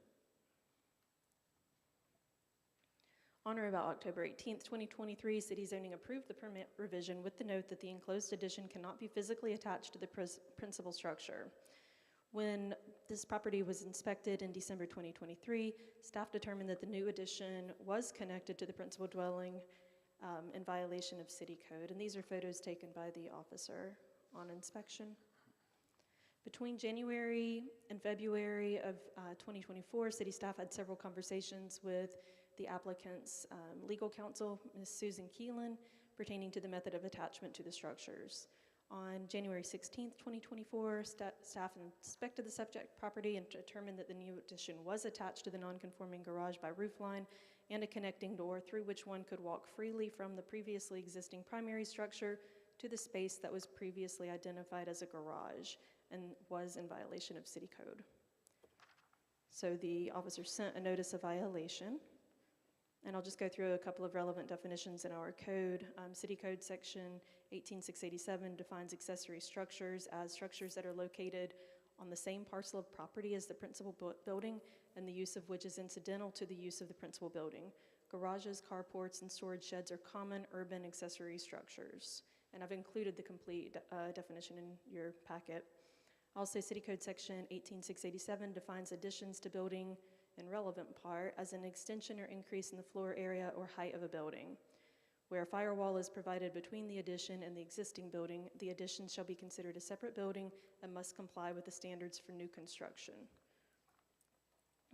On or about October 18th, 2023, city zoning approved the permit revision with the note that the enclosed addition cannot be physically attached to the principal structure. When this property was inspected in December 2023, staff determined that the new addition was connected to the principal dwelling in violation of city code, and these are photos taken by the officer on inspection. Between January and February of 2024, city staff had several conversations with the applicant's legal counsel, Ms. Susan Keelan, pertaining to the method of attachment to the structures. On January 16th, 2024, staff inspected the subject property and determined that the new addition was attached to the non-conforming garage by roof line and a connecting door through which one could walk freely from the previously existing primary structure to the space that was previously identified as a garage and was in violation of city code. So the officer sent a notice of violation. And I'll just go through a couple of relevant definitions in our code. City Code Section 18687 defines accessory structures as structures that are located on the same parcel of property as the principal building and the use of which is incidental to the use of the principal building. Garages, carports, and storage sheds are common urban accessory structures. And I've included the complete definition in your packet. Also, City Code Section 18687 defines additions to building in relevant part as an extension or increase in the floor area or height of a building. Where a firewall is provided between the addition and the existing building, the addition shall be considered a separate building and must comply with the standards for new construction.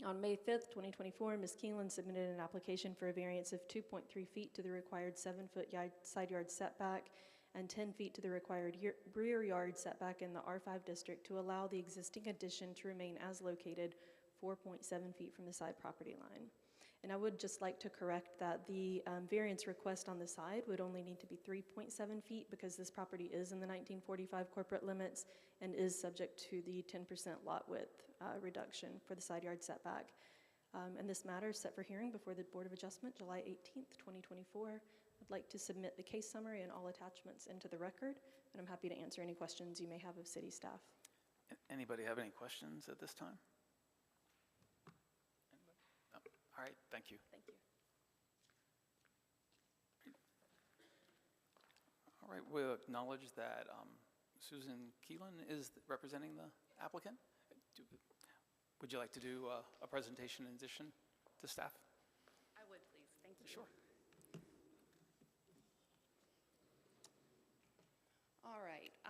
On May 5th, 2024, Ms. Keelan submitted an application for a variance of 2.3 feet to the required 7-foot side yard setback and 10 feet to the required rear yard setback in the R5 district to allow the existing addition to remain as located 4.7 feet from the side property line. And I would just like to correct that the variance request on the side would only need to be 3.7 feet because this property is in the 1945 corporate limits and is subject to the 10% lot width reduction for the side yard setback. And this matter is set for hearing before the Board of Adjustment July 18th, 2024. I'd like to submit the case summary and all attachments into the record, and I'm happy to answer any questions you may have of city staff. Anybody have any questions at this time? No. All right, thank you. Thank you. All right, we'll acknowledge that Susan Keelan is representing the applicant. Would you like to do a presentation in addition to staff? I would, please. Thank you. Sure.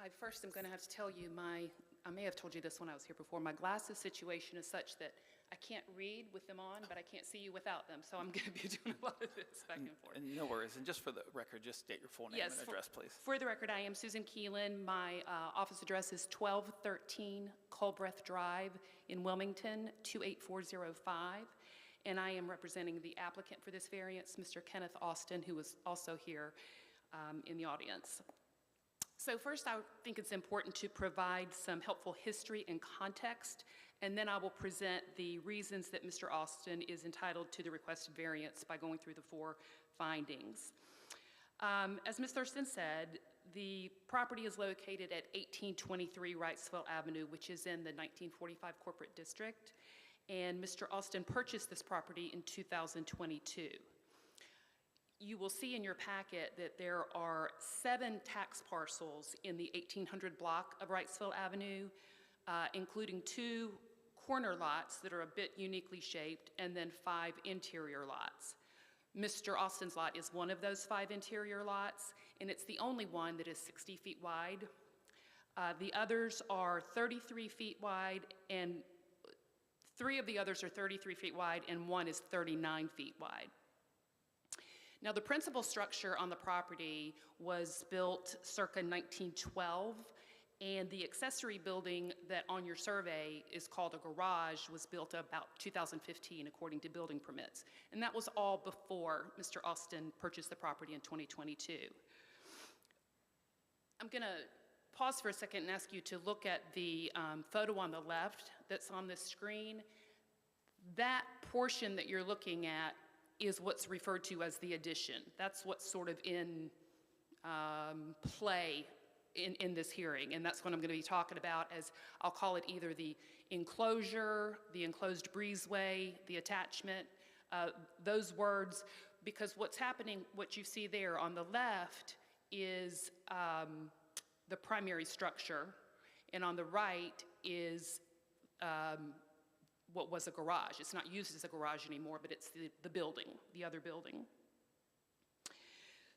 I first am going to have to tell you I may have told you this when I was here before, my glasses situation is such that I can't read with them on, but I can't see you without them, so I'm going to be doing a lot of this back and forth. And no worries, and just for the record, just state your full name Yes, and address, please. For the record, I am Susan Keelan. My office address is 1213 Culbreth Drive in Wilmington, 28405. And I am representing the applicant for this variance, Mr. Kenneth Austin, who is also here in the audience. So first, I think it's important to provide some helpful history and context, and then I will present the reasons that Mr. Austin is entitled to the requested variance by going through the 4 findings. As Ms. Thurston said, the property is located at 1823 Wrightsville Avenue, which is in the 1945 Corporate District, and Mr. Austin purchased this property in 2022. You will see in your packet that there are 7 tax parcels in the 1800 block of Wrightsville Avenue, including 2 corner lots that are a bit uniquely shaped, and then 5 interior lots. Mr. Austin's lot is one of those 5 interior lots, and it's the only one that is 60 feet wide. The others are 33 feet wide, and 3 of the others are 33 feet wide, and 1 is 39 feet wide. Now, the principal structure on the property was built circa 1912, and the accessory building that on your survey is called a garage was built about 2015 according to building permits. And that was all before Mr. Austin purchased the property in 2022. I'm going to pause for a second and ask you to look at the photo on the left that's on the screen. That portion that you're looking at is what's referred to as the addition. That's what's sort of in play in this hearing, and that's what I'm going to be talking about as, I'll call it either the enclosure, the enclosed breezeway, the attachment, those words, because what's happening, what you see there on the left is the primary structure, and on the right is what was a garage. It's not used as a garage anymore, but it's the building, the other building.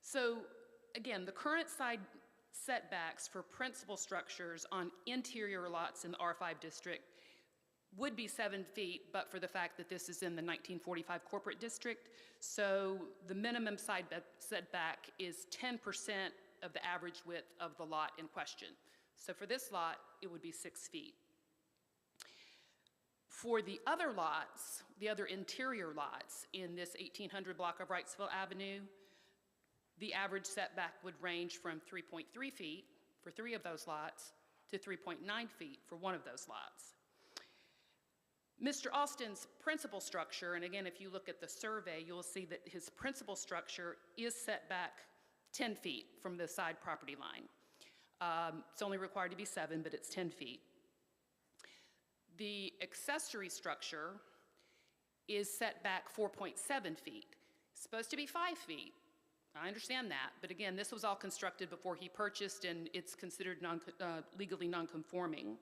So again, the current side setbacks for principal structures on interior lots in the R5 district would be 7 feet, but for the fact that this is in the 1945 corporate district. So the minimum side setback is 10% of the average width of the lot in question. So for this lot, it would be 6 feet. For the other lots, the other interior lots in this 1800 block of Wrightsville Avenue, the average setback would range from 3.3 feet for 3 of those lots to 3.9 feet for 1 of those lots. Mr. Austin's principal structure, and again, if you look at the survey, you'll see that his principal structure is set back 10 feet from the side property line. It's only required to be 7, but it's 10 feet. The accessory structure is set back 4.7 feet. It's supposed to be 5 feet. I understand that, but again, this was all constructed before he purchased, and it's considered legally non-conforming.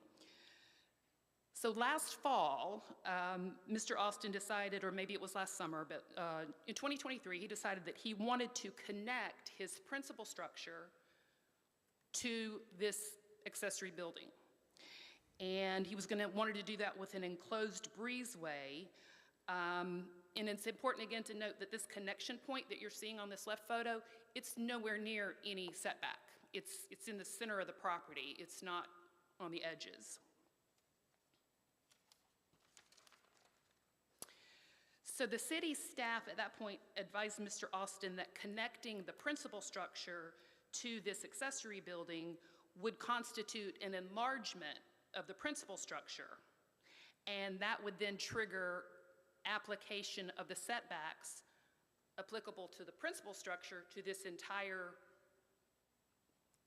So last fall, Mr. Austin decided, or maybe it was last summer, but in 2023, he decided that he wanted to connect his principal structure to this accessory building. And he was wanted to do that with an enclosed breezeway. And it's important again to note that this connection point that you're seeing on this left photo, it's nowhere near any setback. It's in the center of the property. It's not on the edges. So the city staff at that point advised Mr. Austin that connecting the principal structure to this accessory building would constitute an enlargement of the principal structure, and that would then trigger application of the setbacks applicable to the principal structure to this entire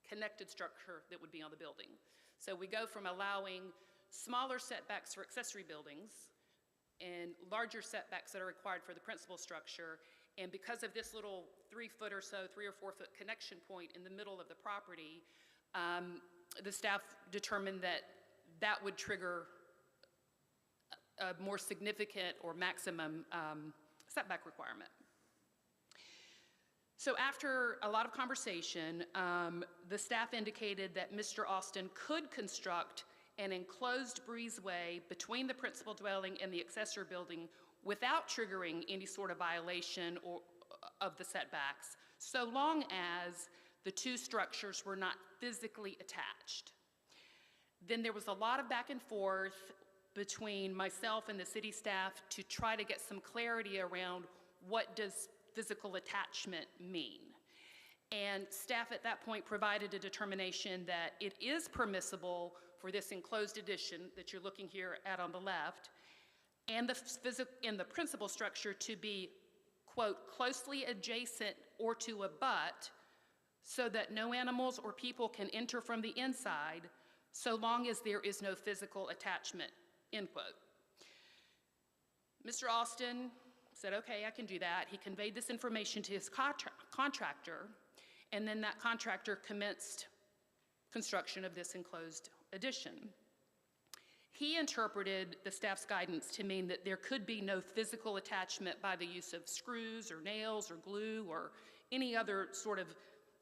connected structure that would be on the building. So we go from allowing smaller setbacks for accessory buildings and larger setbacks that are required for the principal structure, and because of this little 3-foot or so, 3 or 4 foot connection point in the middle of the property, the staff determined that that would trigger a more significant or maximum setback requirement. So after a lot of conversation, the staff indicated that Mr. Austin could construct an enclosed breezeway between the principal dwelling and the accessory building without triggering any sort of violation of the setbacks, so long as the two structures were not physically attached. Then there was a lot of back and forth between myself and the city staff to try to get some clarity around what does physical attachment mean. And staff at that point provided a determination that it is permissible for this enclosed addition that you're looking here at on the left, and the principal structure to be, quote, closely adjacent or to abut, so that no animals or people can enter from the inside, so long as there is no physical attachment, end quote. Mr. Austin said, okay, I can do that. He conveyed this information to his contractor, and then that contractor commenced construction of this enclosed addition. He interpreted the staff's guidance to mean that there could be no physical attachment by the use of screws or nails or glue or any other sort of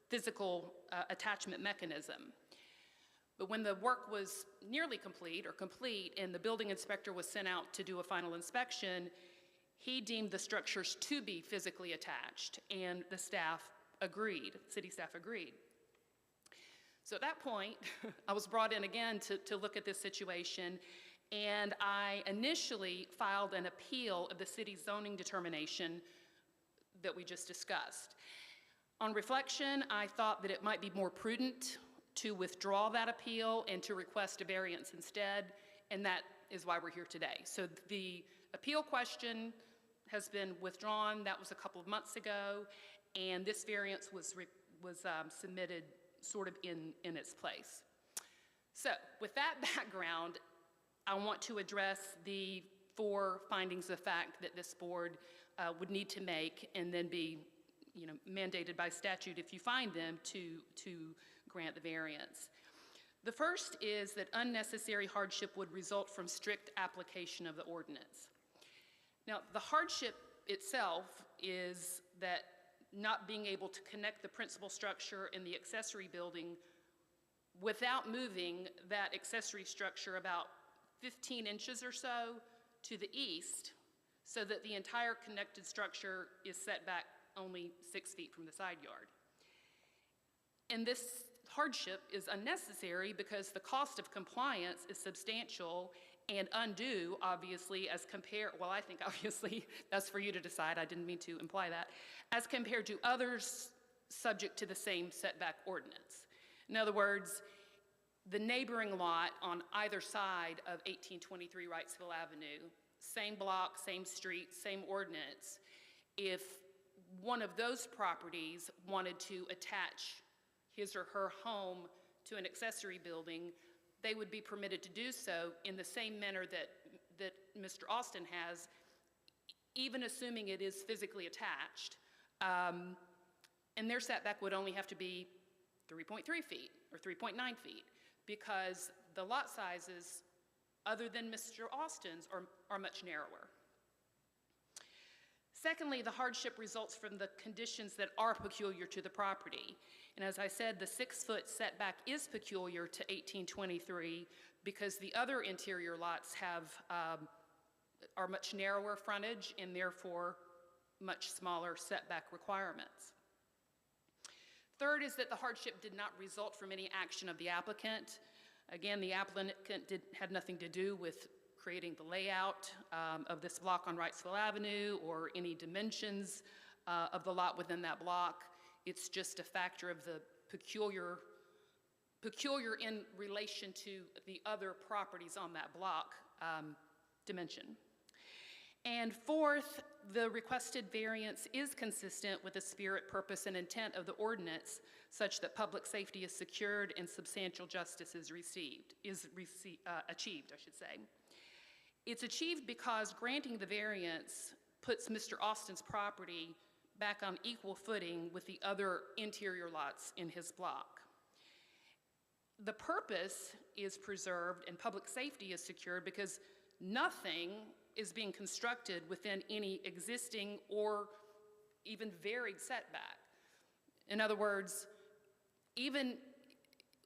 physical attachment mechanism. But when the work was nearly complete or complete and the building inspector was sent out to do a final inspection, he deemed the structures to be physically attached, and the staff agreed, city staff agreed. So at that point, I was brought in again to look at this situation, and I initially filed an appeal of the city's zoning determination that we just discussed. On reflection, I thought that it might be more prudent to withdraw that appeal and to request a variance instead, and that is why we're here today. So the appeal question has been withdrawn. That was a couple of months ago, and this variance was submitted sort of in its place. So with that background, I want to address the 4 findings of fact that this board would need to make and then be mandated by statute, if you find them, to grant the variance. The first is that unnecessary hardship would result from strict application of the ordinance. Now, the hardship itself is that not being able to connect the principal structure and the accessory building without moving that accessory structure about 15 inches or so to the east, so that the entire connected structure is set back only 6 feet from the side yard. And this hardship is unnecessary because the cost of compliance is substantial and undue, obviously, as compared, well, I think obviously that's for you to decide, I didn't mean to imply that, as compared to others subject to the same setback ordinance. In other words, the neighboring lot on either side of 1823 Wrightsville Avenue, same block, same street, same ordinance, if one of those properties wanted to attach his or her home to an accessory building, they would be permitted to do so in the same manner that Mr. Austin has, even assuming it is physically attached. And their setback would only have to be 3.3 feet or 3.9 feet, because the lot sizes, other than Mr. Austin's, are much narrower. Secondly, the hardship results from the conditions that are peculiar to the property. And as I said, the 6-foot setback is peculiar to 1823 because the other interior lots are much narrower frontage and therefore much smaller setback requirements. Third is that the hardship did not result from any action of the applicant. Again, the applicant had nothing to do with creating the layout of this block on Wrightsville Avenue or any dimensions of the lot within that block. It's just a factor of the peculiar in relation to the other properties on that block dimension. And fourth, the requested variance is consistent with the spirit, purpose, and intent of the ordinance, such that public safety is secured and substantial justice is achieved, I should say. It's achieved because granting the variance puts Mr. Austin's property back on equal footing with the other interior lots in his block. The purpose is preserved and public safety is secured because nothing is being constructed within any existing or even varied setback. In other words, even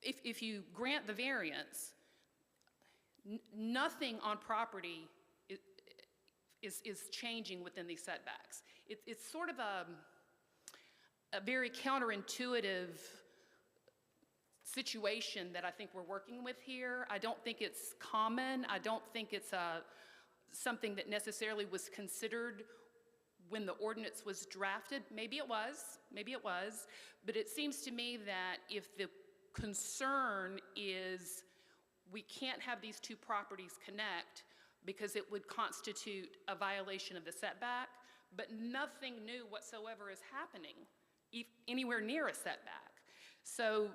if you grant the variance, nothing on property is changing within these setbacks. It's sort of a very counterintuitive situation that I think we're working with here. I don't think it's common. I don't think it's something that necessarily was considered when the ordinance was drafted. Maybe it was, but it seems to me that if the concern is we can't have these two properties connect because it would constitute a violation of the setback, but nothing new whatsoever is happening anywhere near a setback. So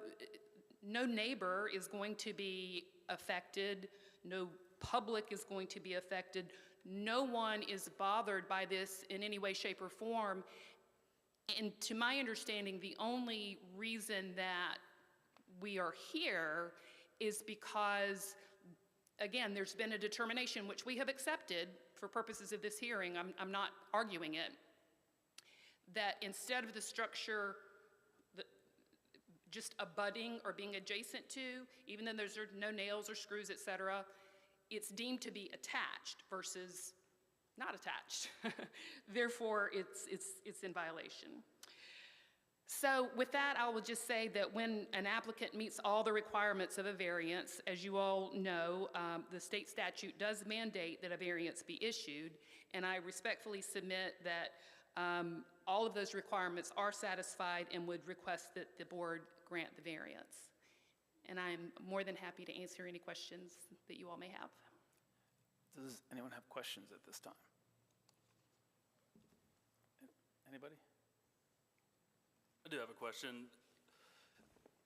no neighbor is going to be affected, no public is going to be affected, no one is bothered by this in any way, shape, or form. And to my understanding, the only reason that we are here is because, again, there's been a determination which we have accepted for purposes of this hearing, I'm not arguing it, that instead of the structure just abutting or being adjacent to, even though there's no nails or screws, et cetera, it's deemed to be attached versus not attached. Therefore, it's in violation. So with that, I will just say that when an applicant meets all the requirements of a variance, as you all know, the state statute does mandate that a variance be issued, and I respectfully submit that all of those requirements are satisfied and would request that the board grant the variance. And I'm more than happy to answer any questions that you all may have. Does anyone have questions at this time? Anybody? I do have a question.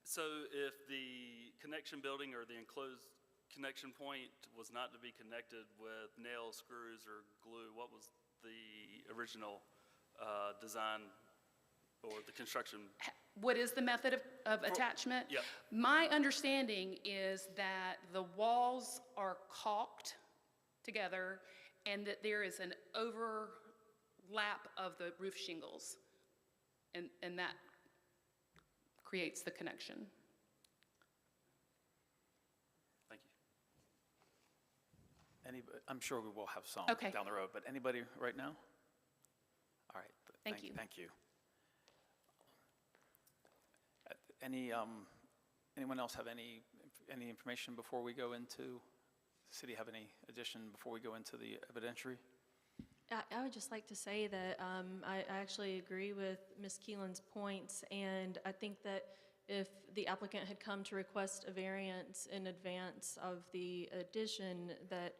So if the connection building or the enclosed connection point was not to be connected with nails, screws, or glue, what was the original design or the construction? What is the method of attachment? Yeah. My understanding is that the walls are caulked together and that there is an overlap of the roof shingles, and that creates the connection. Thank you. I'm sure we will have some Okay. down the road, but anybody right now? All right. Thank you. Thank you. Anyone else have any information before we go into, the city have any addition before we go into the evidentiary? I would just like to say that I actually agree with Ms. Keelan's points, and I think that if the applicant had come to request a variance in advance of the addition, that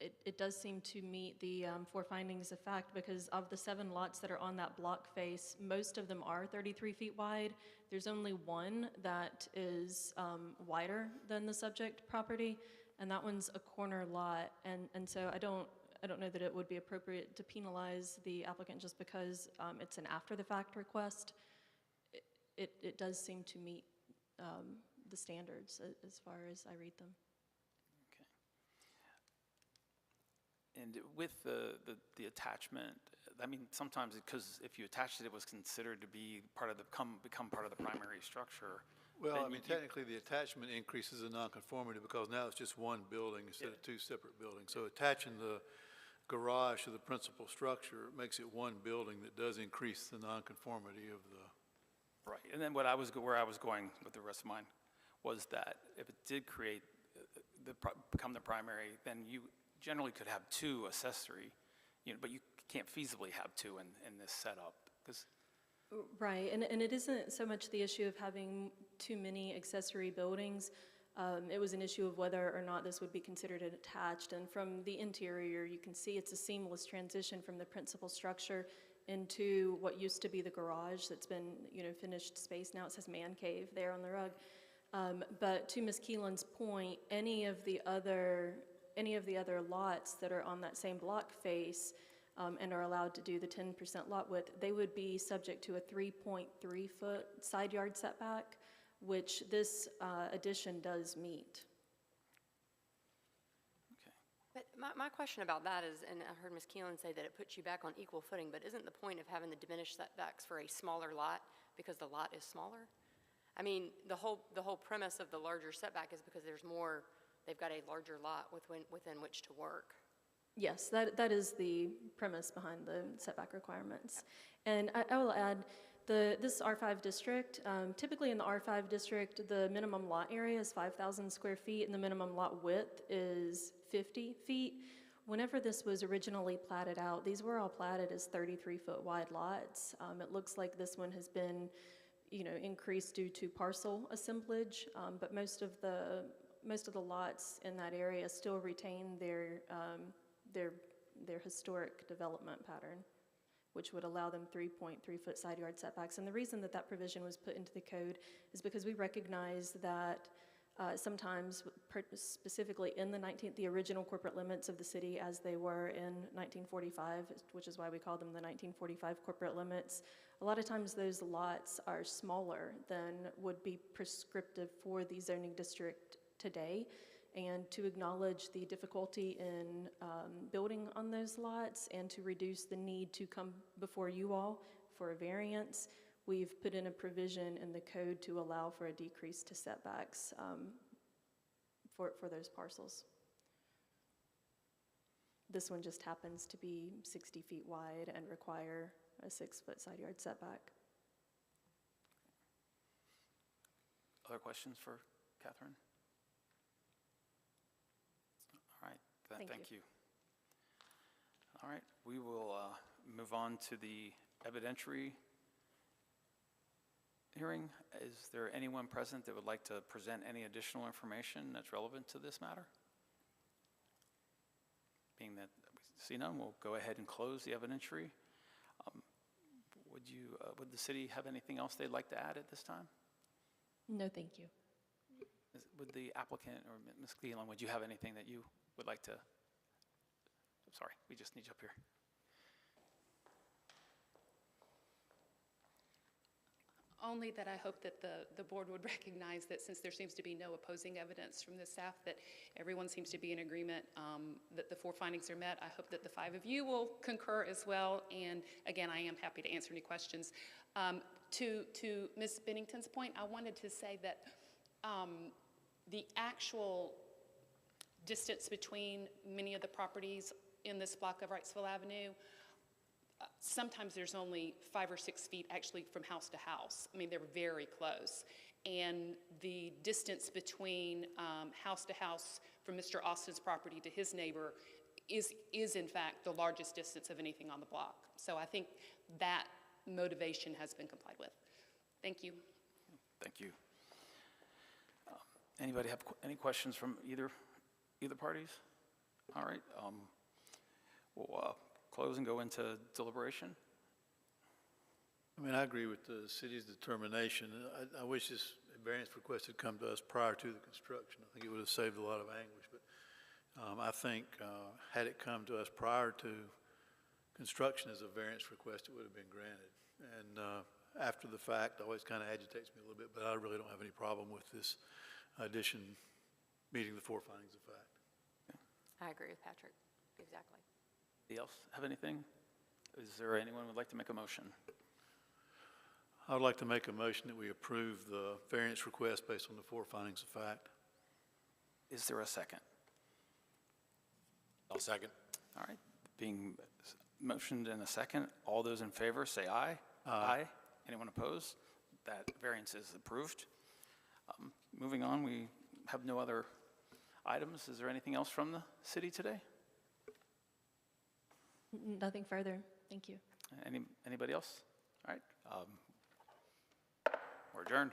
it does seem to meet the 4 findings of fact, because of the 7 lots that are on that block face, most of them are 33 feet wide. There's only one that is wider than the subject property, and that one's a corner lot, and so I don't know that it would be appropriate to penalize the applicant just because it's an after-the-fact request. It does seem to meet the standards as far as I read them. And with the attachment, I mean, sometimes because if you attached it, it was considered to be part of become part of the primary structure. Well, then I mean, technically, the attachment increases the nonconformity because now it's just one building instead of 2 separate buildings. So attaching the garage to the principal structure makes it one building that does increase the nonconformity of the. Right, and then where I was going with the rest of mine was that if it did create, become the primary, then you generally could have 2 accessory, but you can't feasibly have 2 in this setup, because. Right, and it isn't so much the issue of having too many accessory buildings. It was an issue of whether or not this would be considered attached, and from the interior, you can see it's a seamless transition from the principal structure into what used to be the garage that's been, finished space. Now it says man cave there on the rug. But to Ms. Keelan's point, any of the other lots that are on that same block face and are allowed to do the 10% lot width, they would be subject to a 3.3-foot side yard setback, which this addition does meet. But my question about that is, and I heard Ms. Keelan say that it puts you back on equal footing, but isn't the point of having the diminished setbacks for a smaller lot because the lot is smaller? I mean, the whole premise of the larger setback is because there's more, they've got a larger lot within which to work. Yes, that is the premise behind the setback requirements. And I will add, this R5 district, typically in the R5 district, the minimum lot area is 5,000 square feet and the minimum lot width is 50 feet. Whenever this was originally platted out, these were all platted as 33-foot wide lots. It looks like this one has been, increased due to parcel assemblage, but most of the lots in that area still retain their historic development pattern, which would allow them 3.3-foot side yard setbacks. And the reason that provision was put into the code is because we recognize that sometimes, specifically in the original corporate limits of the city as they were in 1945, which is why we call them the 1945 corporate limits, a lot of times those lots are smaller than would be prescriptive for the zoning district today. And to acknowledge the difficulty in building on those lots and to reduce the need to come before you all for a variance, we've put in a provision in the code to allow for a decrease to setbacks for those parcels. This one just happens to be 60 feet wide and require a 6-foot side yard setback. Other questions for Catherine? All right, thank you. All right, we will move on to the evidentiary hearing. Is there anyone present that would like to present any additional information that's relevant to this matter? Being that we see none, we'll go ahead and close the evidentiary. Would the city have anything else they'd like to add at this time? No, thank you. Would the applicant or Ms. Cleland, would you have anything that you would like to? I'm sorry, we just need you up here. Only that I hope that the board would recognize that since there seems to be no opposing evidence from the staff, that everyone seems to be in agreement that the 4 findings are met. I hope that the 5 of you will concur as well. And again, I am happy to answer any questions. To Ms. Bennington's point, I wanted to say that the actual distance between many of the properties in this block of Wrightsville Avenue, sometimes there's only 5 or 6 feet actually from house to house. I mean, they're very close. And the distance between house to house from Mr. Austin's property to his neighbor is in fact the largest distance of anything on the block. So I think that motivation has been complied with. Thank you. Thank you. Anybody have any questions from either parties? All right. We'll close and go into deliberation. I mean, I agree with the city's determination. I wish this variance request had come to us prior to the construction. I think it would have saved a lot of anguish. But I think had it come to us prior to construction as a variance request, it would have been granted. And after the fact, always kind of agitates me a little bit, but I really don't have any problem with this addition meeting the 4 findings of fact. I agree with Patrick, exactly. Anybody else have anything? Is there anyone who would like to make a motion? I would like to make a motion that we approve the variance request based on the 4 findings of fact. Is there a second? I'll second. All right. Being motioned in a second, all those in favor say aye. Aye. Anyone opposed? That variance is approved. Moving on, we have no other items. Is there anything else from the city today? Nothing further. Thank you. Anybody else? All right. We're adjourned.